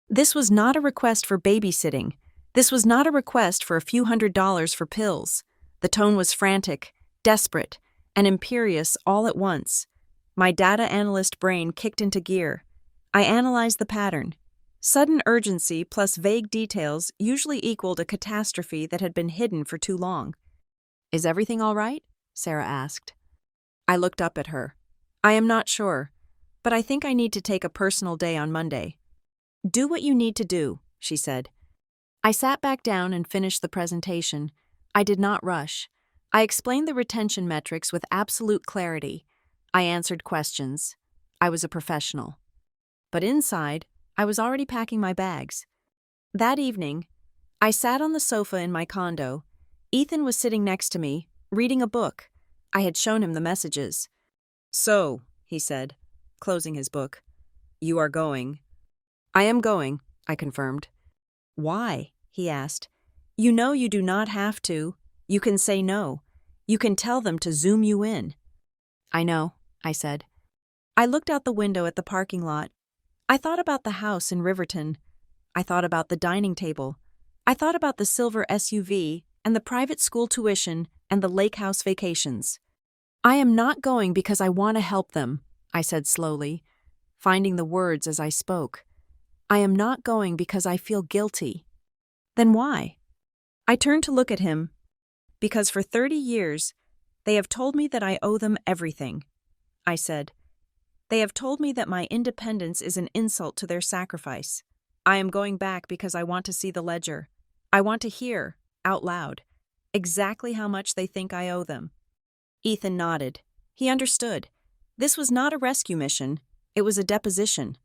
This was not a request for babysitting. This was not a request for a few $100s for pills. The tone was frantic, desperate, and imperious all at once. My data analyst brain kicked into gear. I analyzed the pattern. Sudden urgency plus vague details usually equaled a catastrophe that had been hidden for too long. "Is everything all right?" Sarah asked. I looked up at her. "I am not sure, but I think I need to take a personal day on Monday." "Do what you need to do," she said. I sat back down and finished the presentation. I did not rush. I explained the retention metrics with absolute clarity. I answered questions. I was a professional. But inside, I was already packing my bags. That evening, I sat on the sofa in my condo. Ethan was sitting next to me, reading a book. I had shown him the messages. "So," he said, closing his book, "you are going." "I am going," I confirmed. "Why?" he asked. "You know you do not have to. You can say no. You can tell them to zoom you in." "I know," I said. I looked out the window at the parking lot. I thought about the house in Riverton. I thought about the dining table. I thought about the silver SUV and the private school tuition and the lake house vacations. "I am not going because I want to help them," I said slowly, finding the words as I spoke. "I am not going because I feel guilty." "Then why?" I turned to look at him. "Because for 30 years, they have told me that I owe them everything," I said. "They have told me that my independence is an insult to their sacrifice. I am going back because I want to see the ledger. I want to hear, out loud, exactly how much they think I owe them." Ethan nodded. He understood. This was not a rescue mission. It was a deposition.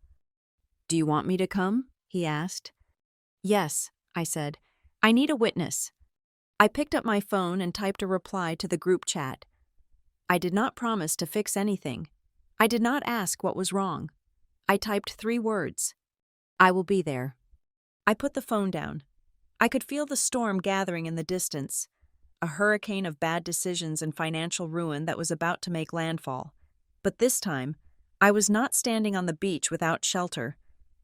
"Do you want me to come?" he asked. "Yes," I said. "I need a witness." I picked up my phone and typed a reply to the group chat. I did not promise to fix anything. I did not ask what was wrong. I typed 3 words. "I will be there." I put the phone down. I could feel the storm gathering in the distance, a hurricane of bad decisions and financial ruin that was about to make landfall. But this time, I was not standing on the beach without shelter.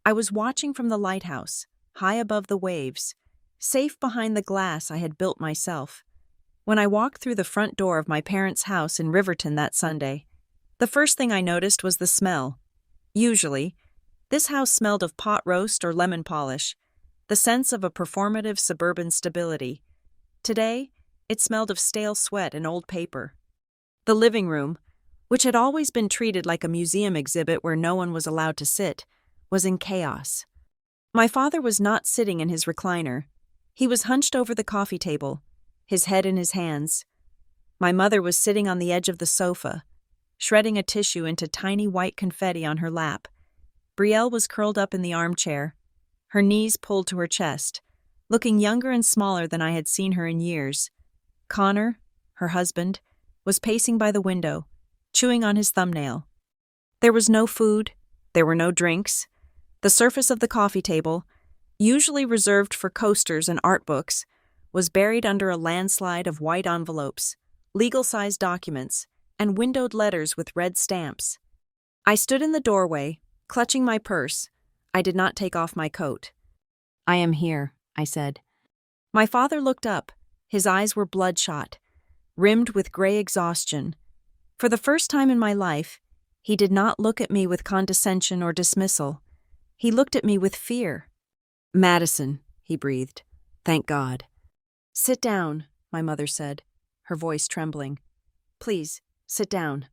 I was watching from the lighthouse, high above the waves, safe behind the glass I had built myself. When I walked through the front door of my parents' house in Riverton that Sunday, the first thing I noticed was the smell. Usually, this house smelled of pot roast or lemon polish. the sense of a performative suburban stability. Today, it smelled of stale sweat and old paper. The living room, which had always been treated like a museum exhibit where no one was allowed to sit, was in chaos. My father was not sitting in his recliner. He was hunched over the coffee table, his head in his hands. My mother was sitting on the edge of the sofa, shredding a tissue into tiny white confetti on her lap. Brielle was curled up in the armchair, her knees pulled to her chest, looking younger and smaller than I had seen her in years. Connor, her husband, was pacing by the window, chewing on his thumbnail. There was no food, there were no drinks. The surface of the coffee table, usually reserved for coasters and art books, was buried under a landslide of white envelopes, legal-sized documents, and windowed letters with red stamps. I stood in the doorway, clutching my purse. I did not take off my coat. "I am here," I said. My father looked up. His eyes were bloodshot, rimmed with gray exhaustion. For the first time in my life, he did not look at me with condescension or dismissal. He looked at me with fear. "Madison," he breathed. "Thank God." "Sit down," my mother said, her voice trembling. "Please, sit down."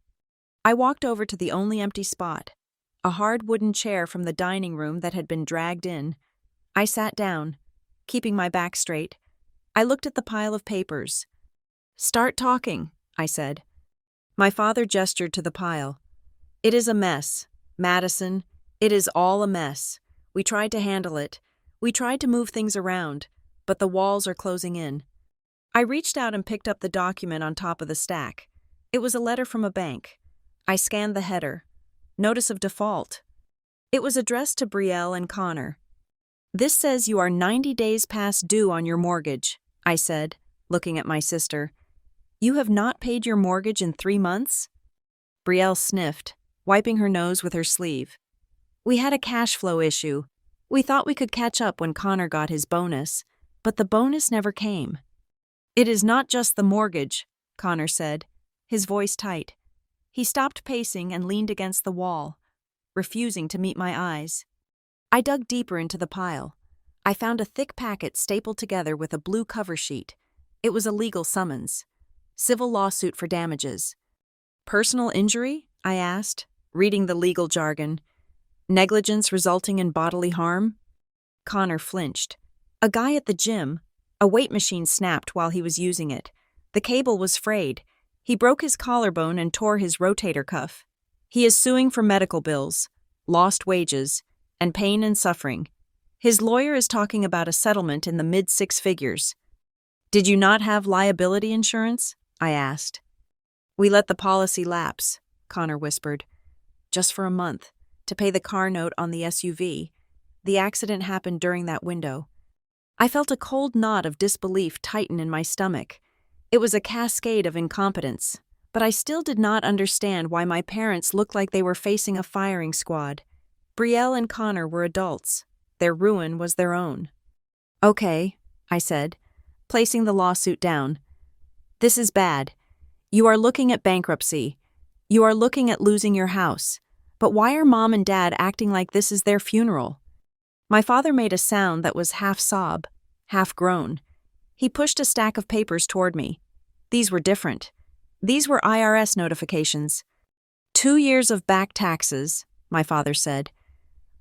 I walked over to the only empty spot, a hard wooden chair from the dining room that had been dragged in. I sat down, keeping my back straight. I looked at the pile of papers. "Start talking," I said. My father gestured to the pile. "It is a mess, Madison. It is all a mess. We tried to handle it. We tried to move things around, but the walls are closing in." I reached out and picked up the document on top of the stack. It was a letter from a bank. I scanned the header. Notice of default. It was addressed to Brielle and Connor. "This says you are 90 days past due on your mortgage," I said, looking at my sister. "You have not paid your mortgage in 3 months?" Brielle sniffed, wiping her nose with her sleeve. "We had a cash flow issue. We thought we could catch up when Connor got his bonus, but the bonus never came." "It is not just the mortgage," Connor said, his voice tight. He stopped pacing and leaned against the wall, refusing to meet my eyes. I dug deeper into the pile. I found a thick packet stapled together with a blue cover sheet. It was a legal summons. Civil lawsuit for damages. "Personal injury?" I asked, reading the legal jargon. "Negligence resulting in bodily harm?" Connor flinched. "A guy at the gym. A weight machine snapped while he was using it. The cable was frayed. He broke his collarbone and tore his rotator cuff. He is suing for medical bills, lost wages, and pain and suffering. His lawyer is talking about a settlement in the mid-6 figures." "Did you not have liability insurance?" I asked. "We let the policy lapse," Connor whispered. "Just for a month, to pay the car note on the SUV. The accident happened during that window." I felt a cold knot of disbelief tighten in my stomach. It was a cascade of incompetence, but I still did not understand why my parents looked like they were facing a firing squad. Brielle and Connor were adults. Their ruin was their own. "Okay," I said, placing the lawsuit down. "This is bad. You are looking at bankruptcy. You are looking at losing your house. But why are Mom and Dad acting like this is their funeral?" My father made a sound that was half sob, half groan. He pushed a stack of papers toward me. These were different. These were IRS notifications. 2 years of back taxes, my father said.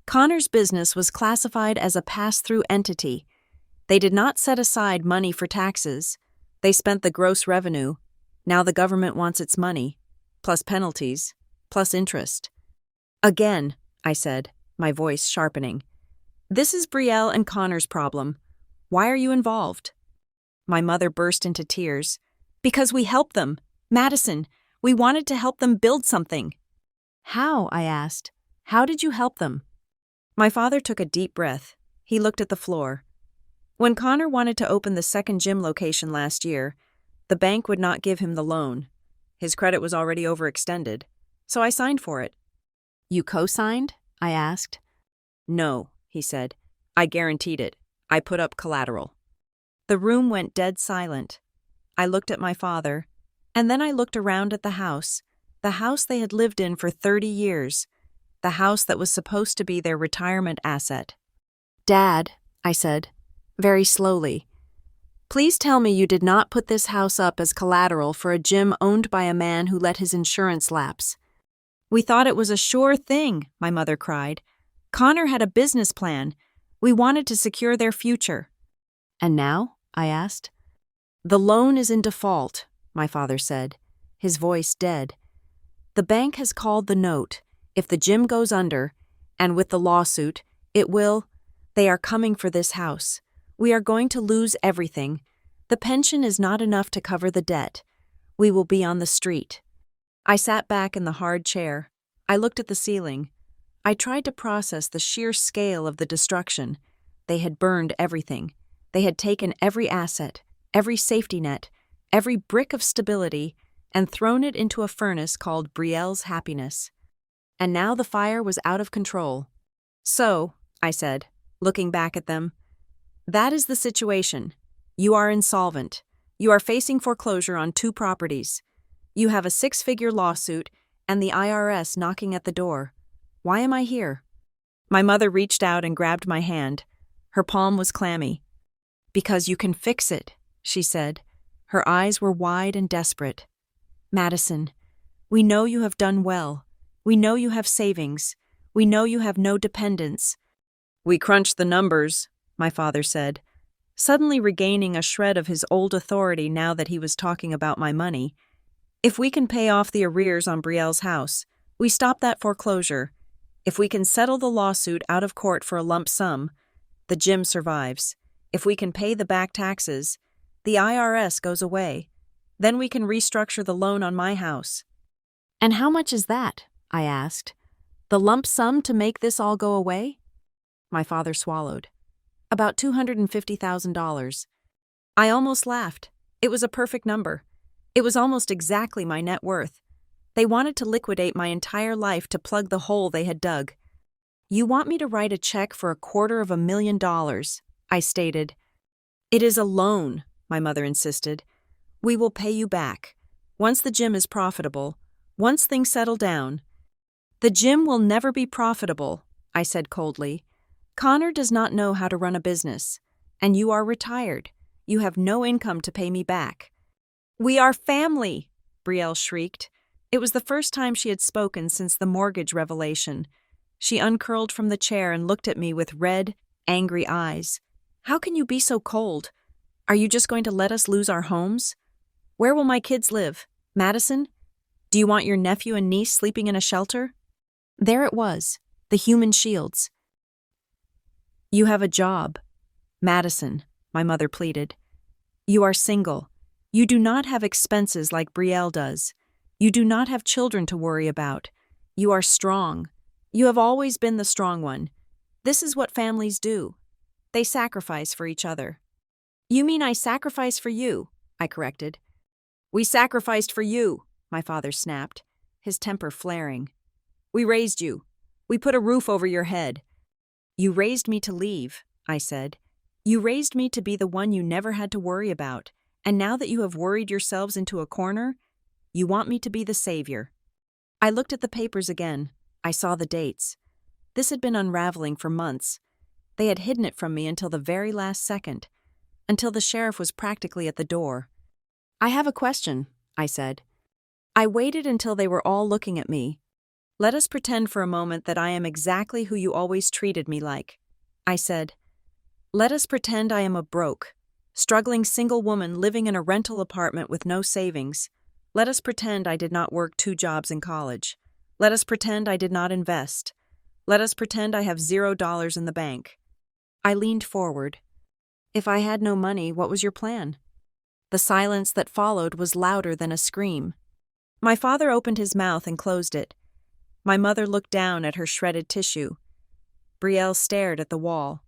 Connor's business was classified as a pass-through entity. They did not set aside money for taxes. They spent the gross revenue. Now the government wants its money, plus penalties, plus interest. "Again," I said, my voice sharpening. "This is Brielle and Connor's problem. Why are you involved?" My mother burst into tears. "Because we helped them. Madison, we wanted to help them build something." "How?" I asked. "How did you help them?" My father took a deep breath. He looked at the floor. "When Connor wanted to open the second gym location last year, the bank would not give him the loan. His credit was already overextended, so I signed for it." "You co-signed?" I asked. "No," he said. "I guaranteed it. I put up collateral." The room went dead silent. I looked at my father, and then I looked around at the house they had lived in for 30 years, the house that was supposed to be their retirement asset. "Dad," I said, very slowly. Please tell me you did not put this house up as collateral for a gym owned by a man who let his insurance lapse. We thought it was a sure thing, my mother cried. Connor had a business plan. We wanted to secure their future. And now? I asked. The loan is in default, my father said, his voice dead. The bank has called the note. If the gym goes under, and with the lawsuit, it will. They are coming for this house. We are going to lose everything. The pension is not enough to cover the debt. We will be on the street. I sat back in the hard chair. I looked at the ceiling. I tried to process the sheer scale of the destruction. They had burned everything. They had taken every asset, every safety net, every brick of stability, and thrown it into a furnace called Brielle's happiness. And now the fire was out of control. So, I said, looking back at them, that is the situation. You are insolvent. You are facing foreclosure on 2 properties. You have a 6-figure lawsuit and the IRS knocking at the door. Why am I here? My mother reached out and grabbed my hand. Her palm was clammy. Because you can fix it, she said. Her eyes were wide and desperate. Madison, we know you have done well. We know you have savings. We know you have no dependents. We crunched the numbers, my father said, suddenly regaining a shred of his old authority now that he was talking about my money. If we can pay off the arrears on Brielle's house, we stop that foreclosure. If we can settle the lawsuit out of court for a lump sum, the gym survives. If we can pay the back taxes, the IRS goes away. Then we can restructure the loan on my house. And how much is that? I asked. The lump sum to make this all go away? My father swallowed. About $250,000. I almost laughed. It was a perfect number. It was almost exactly my net worth. They wanted to liquidate my entire life to plug the hole they had dug. You want me to write a check for $250,000, I stated. It is a loan, my mother insisted. We will pay you back. Once the gym is profitable, once things settle down. The gym will never be profitable, I said coldly. Connor does not know how to run a business, and you are retired. You have no income to pay me back. We are family, Brielle shrieked. It was the first time she had spoken since the mortgage revelation. She uncurled from the chair and looked at me with red, angry eyes. How can you be so cold? Are you just going to let us lose our homes? Where will my kids live? Madison? Do you want your nephew and niece sleeping in a shelter? There it was, the human shields. You have a job. Madison, my mother pleaded. You are single. You do not have expenses like Brielle does. You do not have children to worry about. You are strong. You have always been the strong one. This is what families do. They sacrifice for each other. You mean I sacrifice for you? I corrected. We sacrificed for you, my father snapped, his temper flaring. We raised you. We put a roof over your head. You raised me to leave, I said. You raised me to be the one you never had to worry about, and now that you have worried yourselves into a corner, you want me to be the savior. I looked at the papers again. I saw the dates. This had been unraveling for months. They had hidden it from me until the very last second, until the sheriff was practically at the door. I have a question, I said. I waited until they were all looking at me. Let us pretend for a moment that I am exactly who you always treated me like. I said, let us pretend I am a broke, struggling single woman living in a rental apartment with no savings. Let us pretend I did not work 2 jobs in college. Let us pretend I did not invest. Let us pretend I have $0 in the bank. I leaned forward. If I had no money, what was your plan? The silence that followed was louder than a scream. My father opened his mouth and closed it. My mother looked down at her shredded tissue. Brielle stared at the wall.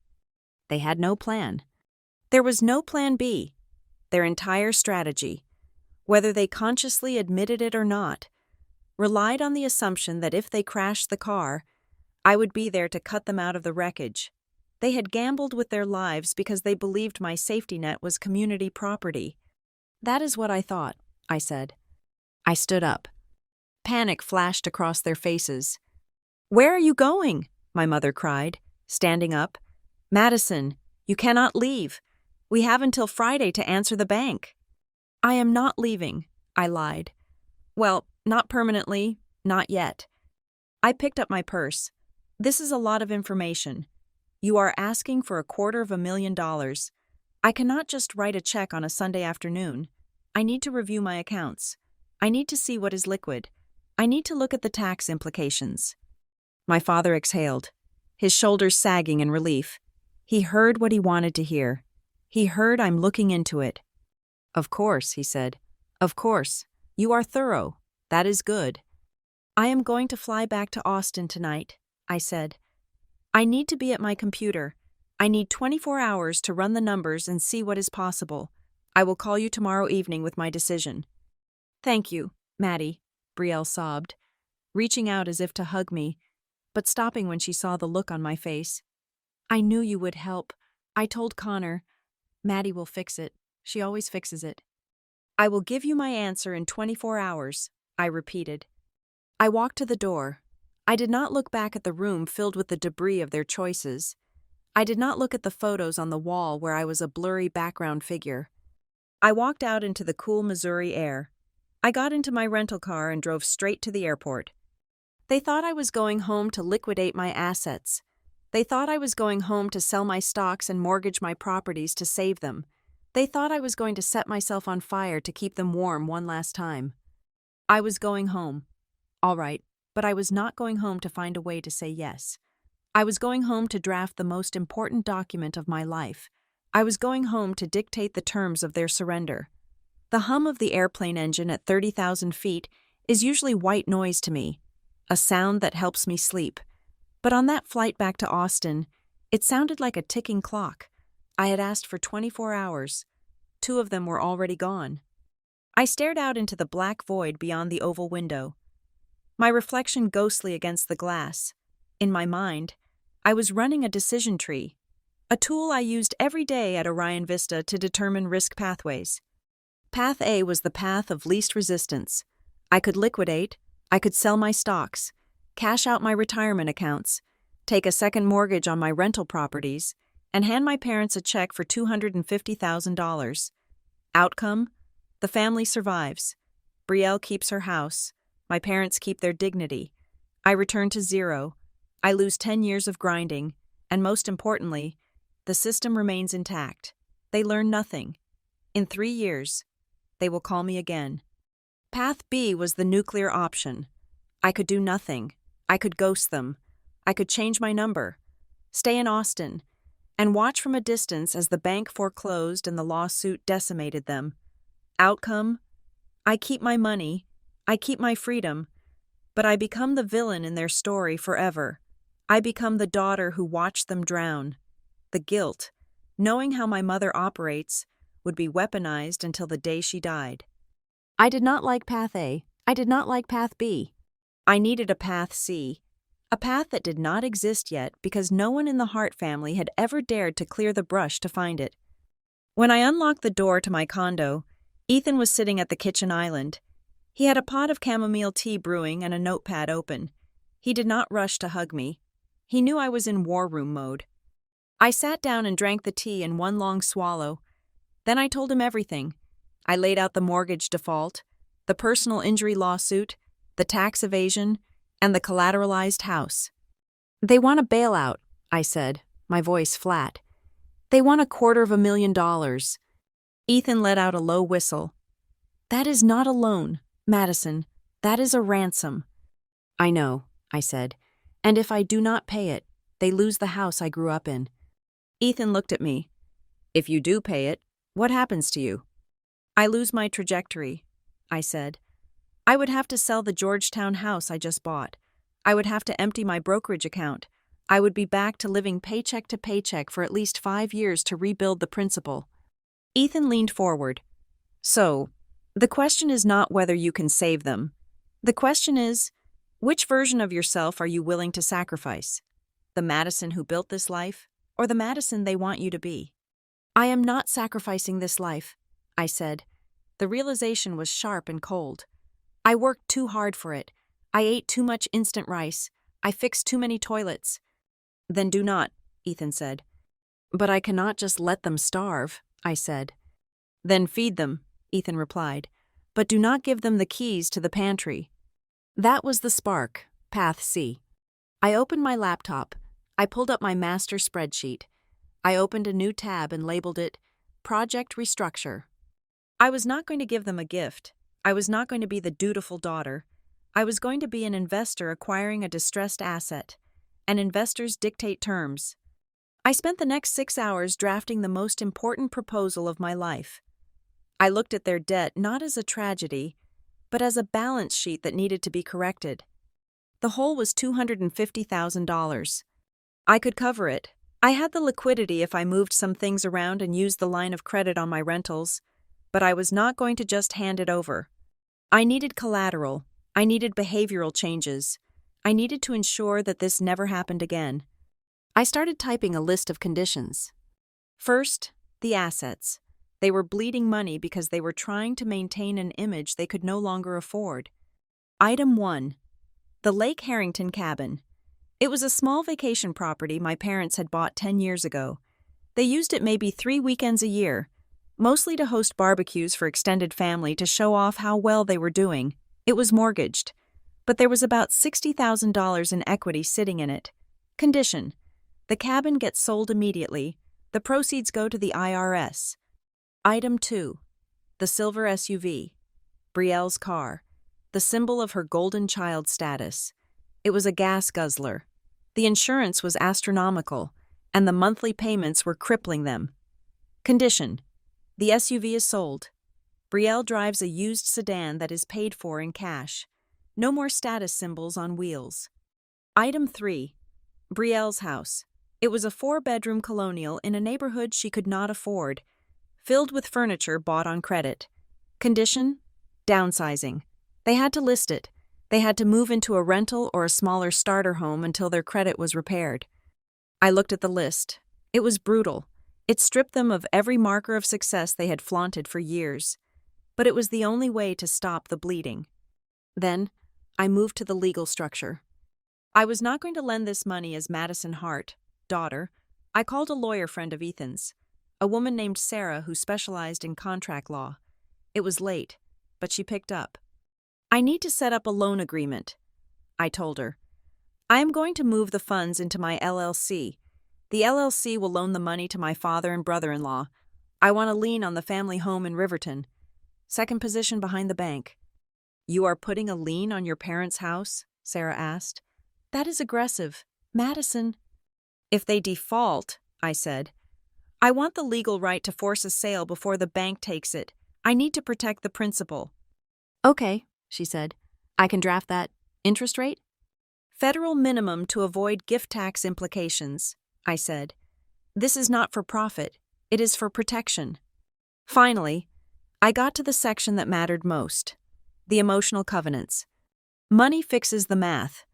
They had no plan. There was no plan B. Their entire strategy, whether they consciously admitted it or not, relied on the assumption that if they crashed the car, I would be there to cut them out of the wreckage. They had gambled with their lives because they believed my safety net was community property. That is what I thought, I said. I stood up. Panic flashed across their faces. Where are you going? My mother cried, standing up. Madison, You cannot leave. We have until Friday to answer the bank. I am not leaving, I lied. Well, not permanently, not yet. I picked up my purse. This is a lot of information. You are asking for $250,000. I cannot just write a check on a Sunday afternoon. I need to review my accounts. I need to see what is liquid. I need to look at the tax implications. My father exhaled, his shoulders sagging in relief. He heard what he wanted to hear. He heard I'm looking into it. Of course, he said. Of course. You are thorough. That is good. I am going to fly back to Austin tonight, I said. I need to be at my computer. I need 24 hours to run the numbers and see what is possible. I will call you tomorrow evening with my decision. Thank you, Maddie, Brielle sobbed, reaching out as if to hug me, but stopping when she saw the look on my face. I knew you would help. I told Connor. Maddie will fix it. She always fixes it. I will give you my answer in 24 hours, I repeated. I walked to the door. I did not look back at the room filled with the debris of their choices. I did not look at the photos on the wall where I was a blurry background figure. I walked out into the cool Missouri air. I got into my rental car and drove straight to the airport. They thought I was going home to liquidate my assets. They thought I was going home to sell my stocks and mortgage my properties to save them. They thought I was going to set myself on fire to keep them warm one last time. I was going home. All right, but I was not going home to find a way to say yes. I was going home to draft the most important document of my life. I was going home to dictate the terms of their surrender. The hum of the airplane engine at 30,000 feet is usually white noise to me, a sound that helps me sleep. But on that flight back to Austin, it sounded like a ticking clock. I had asked for 24 hours. 2 of them were already gone. I stared out into the black void beyond the oval window, my reflection ghostly against the glass. In my mind, I was running a decision tree, a tool I used every day at Orion Vista to determine risk pathways. Path A was the path of least resistance. I could liquidate, I could sell my stocks, cash out my retirement accounts, take a second mortgage on my rental properties, and hand my parents a check for $250,000. Outcome? The family survives. Brielle keeps her house. My parents keep their dignity. I return to zero. I lose 10 years of grinding. And most importantly, the system remains intact. They learn nothing. In 3 years, they will call me again. Path B was the nuclear option. I could do nothing. I could ghost them. I could change my number, stay in Austin, and watch from a distance as the bank foreclosed and the lawsuit decimated them. Outcome? I keep my money. I keep my freedom, but I become the villain in their story forever. I become the daughter who watched them drown. The guilt, knowing how my mother operates, would be weaponized until the day she died. I did not like Path A. I did not like Path B. I needed a Path C, a path that did not exist yet because no one in the Hart family had ever dared to clear the brush to find it. When I unlocked the door to my condo, Ethan was sitting at the kitchen island. He had a pot of chamomile tea brewing and a notepad open. He did not rush to hug me. He knew I was in war room mode. I sat down and drank the tea in one long swallow. Then I told him everything. I laid out the mortgage default, the personal injury lawsuit, the tax evasion, and the collateralized house. They want a bailout, I said, my voice flat. They want $250,000. Ethan let out a low whistle. That is not a loan, Madison. That is a ransom. I know, I said, and if I do not pay it, they lose the house I grew up in. Ethan looked at me. If you do pay it, what happens to you? I lose my trajectory, I said. I would have to sell the Georgetown house I just bought. I would have to empty my brokerage account. I would be back to living paycheck to paycheck for at least 5 years to rebuild the principal. Ethan leaned forward. So, the question is not whether you can save them. The question is, which version of yourself are you willing to sacrifice? The Madison who built this life, or the Madison they want you to be? I am not sacrificing this life, I said. The realization was sharp and cold. I worked too hard for it. I ate too much instant rice. I fixed too many toilets. Then do not, Ethan said. But I cannot just let them starve, I said. Then feed them, Ethan replied, but do not give them the keys to the pantry. That was the spark, Path C. I opened my laptop. I pulled up my master spreadsheet. I opened a new tab and labeled it Project Restructure. I was not going to give them a gift. I was not going to be the dutiful daughter. I was going to be an investor acquiring a distressed asset. And investors dictate terms. I spent the next 6 hours drafting the most important proposal of my life. I looked at their debt not as a tragedy, but as a balance sheet that needed to be corrected. The hole was $250,000. I could cover it. I had the liquidity if I moved some things around and used the line of credit on my rentals, but I was not going to just hand it over. I needed collateral. I needed behavioral changes. I needed to ensure that this never happened again. I started typing a list of conditions. First, the assets. They were bleeding money because they were trying to maintain an image they could no longer afford. Item 1. The Lake Harrington cabin. It was a small vacation property my parents had bought 10 years ago. They used it maybe 3 weekends a year, mostly to host barbecues for extended family to show off how well they were doing. It was mortgaged, but there was about $60,000 in equity sitting in it. Condition: the cabin gets sold immediately. The proceeds go to the IRS. Item 2. The silver SUV. Brielle's car. The symbol of her golden child status. It was a gas guzzler. The insurance was astronomical, and the monthly payments were crippling them. Condition: the SUV is sold. Brielle drives a used sedan that is paid for in cash. No more status symbols on wheels. Item 3. Brielle's house. It was a 4-bedroom colonial in a neighborhood she could not afford, filled with furniture bought on credit. Condition: downsizing. They had to list it. They had to move into a rental or a smaller starter home until their credit was repaired. I looked at the list. It was brutal. It stripped them of every marker of success they had flaunted for years. But it was the only way to stop the bleeding. Then, I moved to the legal structure. I was not going to lend this money as Madison Hart, daughter. I called a lawyer friend of Ethan's, a woman named Sarah who specialized in contract law. It was late, but she picked up. I need to set up a loan agreement, I told her. I am going to move the funds into my LLC. The LLC will loan the money to my father and brother-in-law. I want a lien on the family home in Riverton. Second position behind the bank. You are putting a lien on your parents' house? Sarah asked. That is aggressive. Madison. If they default, I said. I want the legal right to force a sale before the bank takes it. I need to protect the principal. Okay, she said. I can draft that. Interest rate? Federal minimum to avoid gift tax implications, I said. This is not for profit. It is for protection. Finally, I got to the section that mattered most. The emotional covenants. Money fixes the math.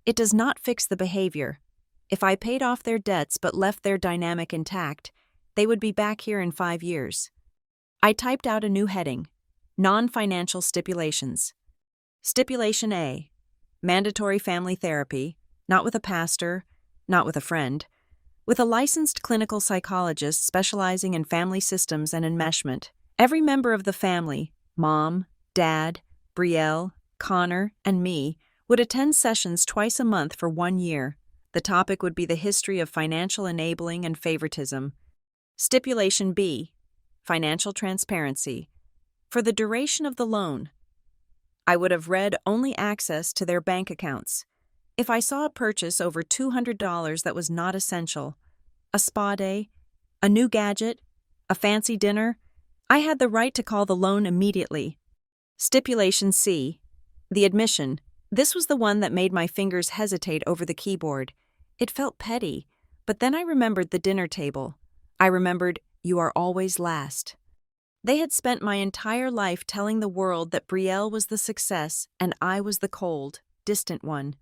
It does not fix the behavior. If I paid off their debts but left their dynamic intact, they would be back here in 5 years. I typed out a new heading: Non-Financial Stipulations. Stipulation A: mandatory family therapy, not with a pastor, not with a friend, with a licensed clinical psychologist specializing in family systems and enmeshment. Every member of the family, Mom, Dad, Brielle, Connor, and me, would attend sessions twice a month for 1 year. The topic would be the history of financial enabling and favoritism. Stipulation B: financial transparency. For the duration of the loan, I would have read only access to their bank accounts. If I saw a purchase over $200 that was not essential, a spa day, a new gadget, a fancy dinner, I had the right to call the loan immediately. Stipulation C: the admission. This was the one that made my fingers hesitate over the keyboard. It felt petty, but then I remembered the dinner table. I remembered, you are always last. They had spent my entire life telling the world that Brielle was the success and I was the cold, distant one.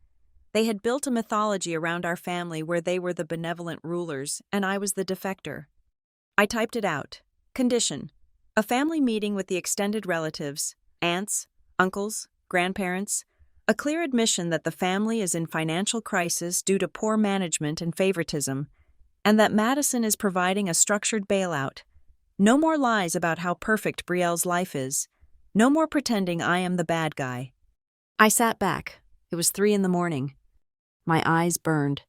They had built a mythology around our family where they were the benevolent rulers and I was the defector. I typed it out. Condition: a family meeting with the extended relatives, aunts, uncles, grandparents, a clear admission that the family is in financial crisis due to poor management and favoritism, and that Madison is providing a structured bailout. No more lies about how perfect Brielle's life is. No more pretending I am the bad guy. I sat back. It was 3 a.m. My eyes burned.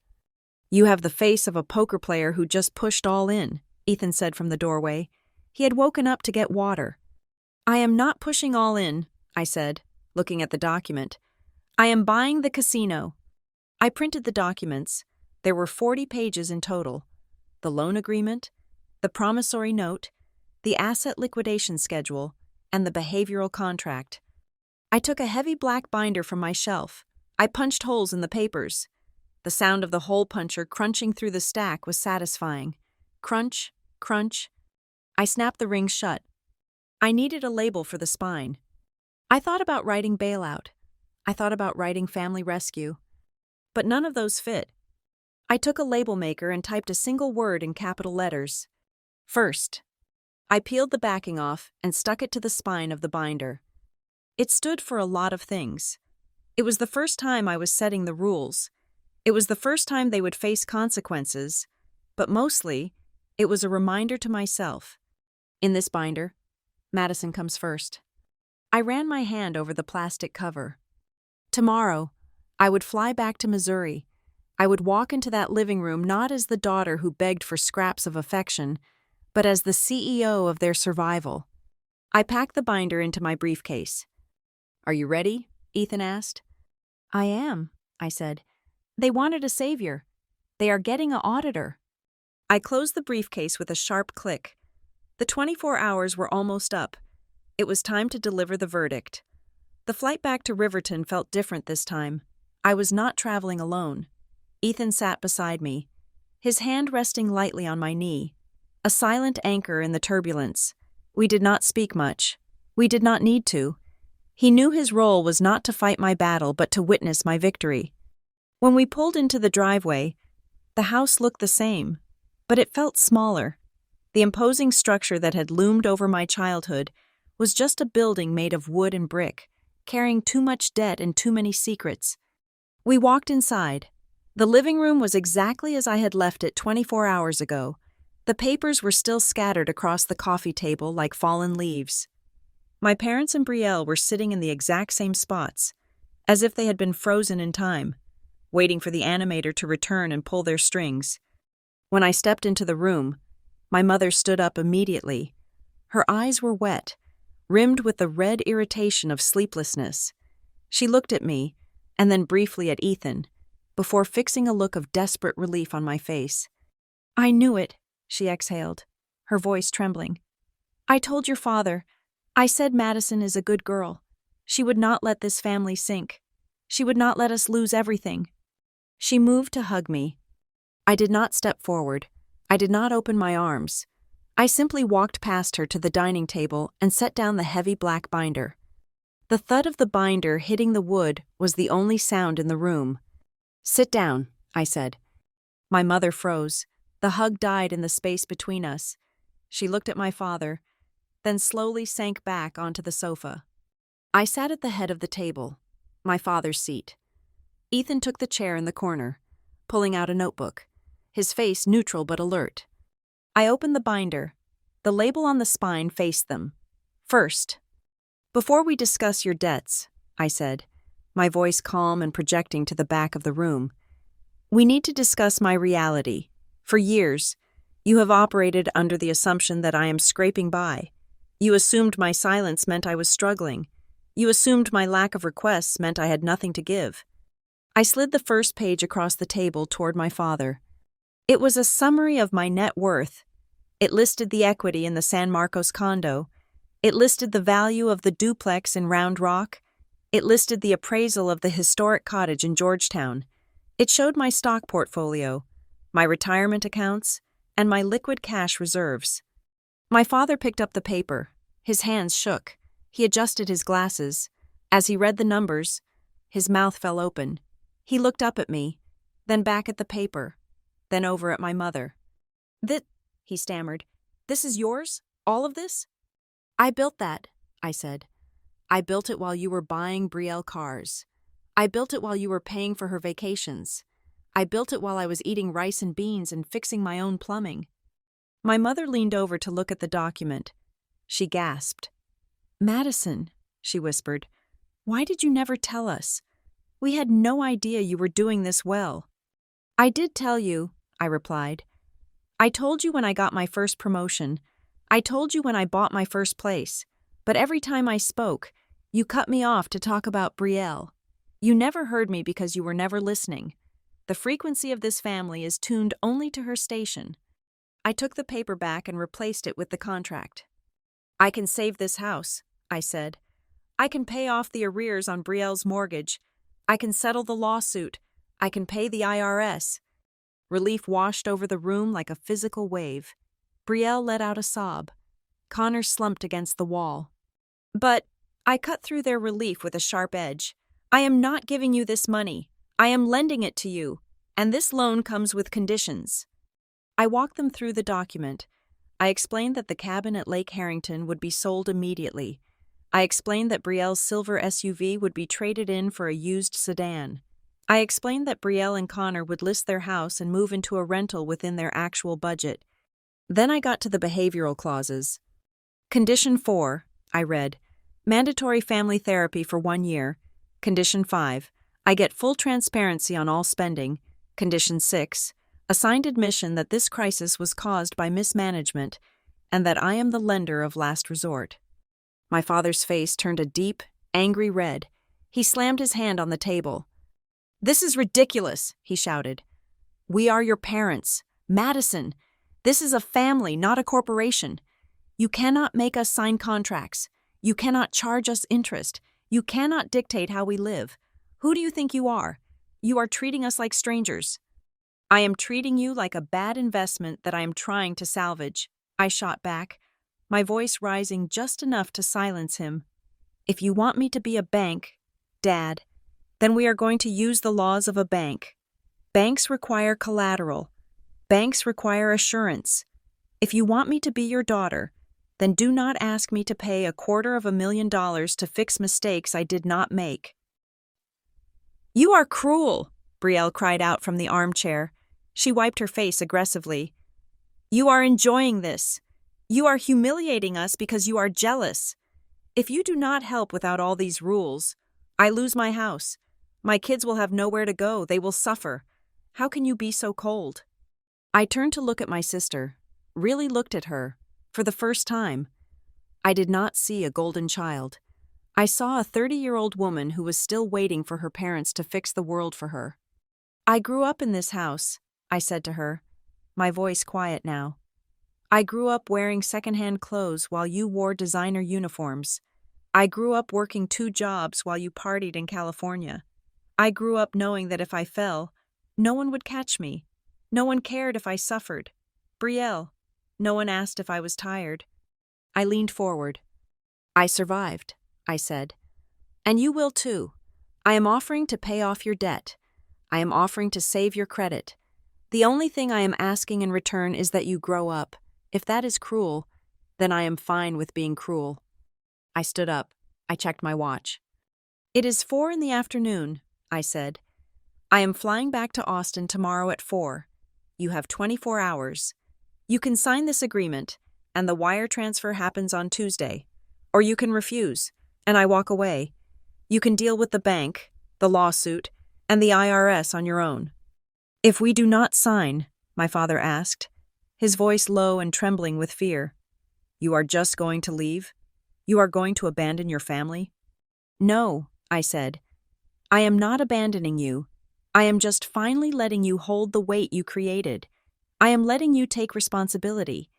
"You have the face of a poker player who just pushed all in," Ethan said from the doorway. He had woken up to get water. "I am not pushing all in," I said, looking at the document. "I am buying the casino." I printed the documents. There were 40 pages in total. The loan agreement, the promissory note, the asset liquidation schedule, and the behavioral contract. I took a heavy black binder from my shelf. I punched holes in the papers. The sound of the hole puncher crunching through the stack was satisfying. Crunch, crunch. I snapped the rings shut. I needed a label for the spine. I thought about writing bailout. I thought about writing family rescue. But none of those fit. I took a label maker and typed a single word in capital letters. First. I peeled the backing off and stuck it to the spine of the binder. It stood for a lot of things. It was the first time I was setting the rules. It was the first time they would face consequences, but mostly, it was a reminder to myself. In this binder, Madison comes first. I ran my hand over the plastic cover. Tomorrow, I would fly back to Missouri. I would walk into that living room not as the daughter who begged for scraps of affection, but as the CEO of their survival. I packed the binder into my briefcase. "Are you ready?" Ethan asked. "I am," I said. "They wanted a savior. They are getting an auditor." I closed the briefcase with a sharp click. The 24 hours were almost up. It was time to deliver the verdict. The flight back to Riverton felt different this time. I was not traveling alone. Ethan sat beside me, his hand resting lightly on my knee, a silent anchor in the turbulence. We did not speak much. We did not need to. He knew his role was not to fight my battle but to witness my victory. When we pulled into the driveway, the house looked the same, but it felt smaller. The imposing structure that had loomed over my childhood was just a building made of wood and brick, carrying too much debt and too many secrets. We walked inside. The living room was exactly as I had left it 24 hours ago. The papers were still scattered across the coffee table like fallen leaves. My parents and Brielle were sitting in the exact same spots, as if they had been frozen in time, waiting for the animator to return and pull their strings. When I stepped into the room, my mother stood up immediately. Her eyes were wet, rimmed with the red irritation of sleeplessness. She looked at me, and then briefly at Ethan, before fixing a look of desperate relief on my face. "I knew it," she exhaled, her voice trembling. "I told your father. I said Madison is a good girl. She would not let this family sink. She would not let us lose everything." She moved to hug me. I did not step forward. I did not open my arms. I simply walked past her to the dining table and set down the heavy black binder. The thud of the binder hitting the wood was the only sound in the room. "Sit down," I said. My mother froze. The hug died in the space between us. She looked at my father, then slowly sank back onto the sofa. I sat at the head of the table, my father's seat. Ethan took the chair in the corner, pulling out a notebook, his face neutral but alert. I opened the binder. The label on the spine faced them. "First, before we discuss your debts," I said, my voice calm and projecting to the back of the room, "we need to discuss my reality. For years, you have operated under the assumption that I am scraping by. You assumed my silence meant I was struggling. You assumed my lack of requests meant I had nothing to give." I slid the first page across the table toward my father. It was a summary of my net worth. It listed the equity in the San Marcos condo. It listed the value of the duplex in Round Rock. It listed the appraisal of the historic cottage in Georgetown. It showed my stock portfolio, my retirement accounts, and my liquid cash reserves. My father picked up the paper. His hands shook. He adjusted his glasses. As he read the numbers, his mouth fell open. He looked up at me, then back at the paper, then over at my mother. "That," he stammered, "this is yours? All of this?" "I built that," I said. "I built it while you were buying Brielle cars. I built it while you were paying for her vacations. I built it while I was eating rice and beans and fixing my own plumbing." My mother leaned over to look at the document. She gasped. "Madison," she whispered, "why did you never tell us? We had no idea you were doing this well." "I did tell you," I replied. "I told you when I got my first promotion. I told you when I bought my first place. But every time I spoke, you cut me off to talk about Brielle. You never heard me because you were never listening. The frequency of this family is tuned only to her station." I took the paper back and replaced it with the contract. "I can save this house," I said. "I can pay off the arrears on Brielle's mortgage. I can settle the lawsuit. I can pay the IRS. Relief washed over the room like a physical wave. Brielle let out a sob. Connor slumped against the wall. "But," I cut through their relief with a sharp edge, "I am not giving you this money. I am lending it to you, and this loan comes with conditions." I walked them through the document. I explained that the cabin at Lake Harrington would be sold immediately. I explained that Brielle's silver SUV would be traded in for a used sedan. I explained that Brielle and Connor would list their house and move into a rental within their actual budget. Then I got to the behavioral clauses. Condition 4, I read, mandatory family therapy for 1 year. Condition 5, I get full transparency on all spending. Condition 6, assigned admission that this crisis was caused by mismanagement and that I am the lender of last resort. My father's face turned a deep, angry red. He slammed his hand on the table. "This is ridiculous," he shouted. "We are your parents. Madison, this is a family, not a corporation. You cannot make us sign contracts. You cannot charge us interest. You cannot dictate how we live. Who do you think you are? You are treating us like strangers." "I am treating you like a bad investment that I am trying to salvage," I shot back, my voice rising just enough to silence him. "If you want me to be a bank, Dad, then we are going to use the laws of a bank. Banks require collateral. Banks require assurance. If you want me to be your daughter, then do not ask me to pay $250,000 to fix mistakes I did not make." "You are cruel," Brielle cried out from the armchair. She wiped her face aggressively. "You are enjoying this. You are humiliating us because you are jealous. If you do not help without all these rules, I lose my house. My kids will have nowhere to go. They will suffer. How can you be so cold?" I turned to look at my sister, really looked at her, for the first time. I did not see a golden child. I saw a 30-year-old woman who was still waiting for her parents to fix the world for her. "I grew up in this house," I said to her, my voice quiet now. "I grew up wearing secondhand clothes while you wore designer uniforms. I grew up working 2 jobs while you partied in California. I grew up knowing that if I fell, no one would catch me. No one cared if I suffered. Brielle, no one asked if I was tired." I leaned forward. "I survived," I said. "And you will too. I am offering to pay off your debt. I am offering to save your credit. The only thing I am asking in return is that you grow up. If that is cruel, then I am fine with being cruel." I stood up. I checked my watch. "It is 4 in the afternoon," I said. "I am flying back to Austin tomorrow at 4. You have 24 hours. You can sign this agreement, and the wire transfer happens on Tuesday. Or you can refuse, and I walk away. You can deal with the bank, the lawsuit, and the IRS on your own." "If we do not sign," my father asked, his voice low and trembling with fear, "you are just going to leave? You are going to abandon your family?" "No," I said. "I am not abandoning you. I am just finally letting you hold the weight you created. I am letting you take responsibility.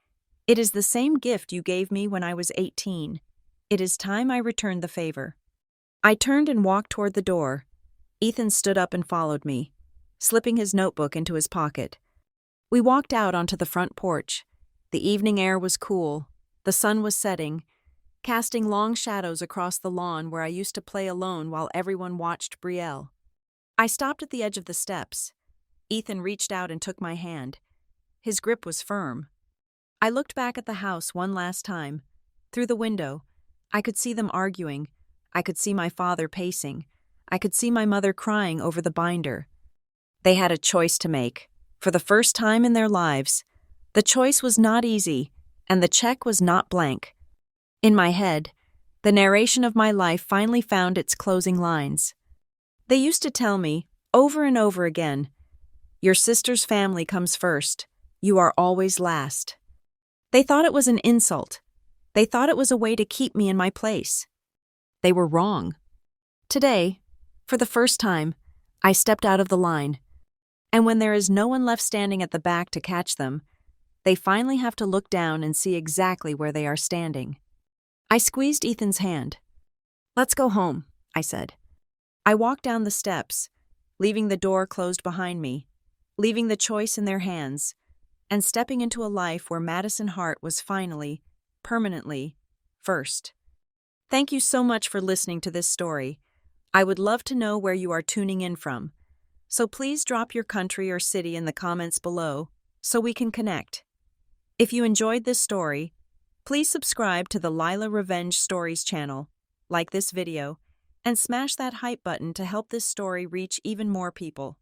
It is the same gift you gave me when I was 18. It is time I returned the favor." I turned and walked toward the door. Ethan stood up and followed me, slipping his notebook into his pocket. We walked out onto the front porch. The evening air was cool. The sun was setting, casting long shadows across the lawn where I used to play alone while everyone watched Brielle. I stopped at the edge of the steps. Ethan reached out and took my hand. His grip was firm. I looked back at the house one last time. Through the window, I could see them arguing. I could see my father pacing. I could see my mother crying over the binder. They had a choice to make. For the first time in their lives, the choice was not easy, and the check was not blank. In my head, the narration of my life finally found its closing lines. They used to tell me, over and over again, "Your sister's family comes first. You are always last." They thought it was an insult. They thought it was a way to keep me in my place. They were wrong. Today, for the first time, I stepped out of the line. And when there is no one left standing at the back to catch them, they finally have to look down and see exactly where they are standing. I squeezed Ethan's hand. "Let's go home," I said. I walked down the steps, leaving the door closed behind me, leaving the choice in their hands, and stepping into a life where Madison Hart was finally, permanently, first. Thank you so much for listening to this story. I would love to know where you are tuning in from, so please drop your country or city in the comments below so we can connect. If you enjoyed this story, please subscribe to the Lila Revenge Stories channel, like this video, and smash that hype button to help this story reach even more people.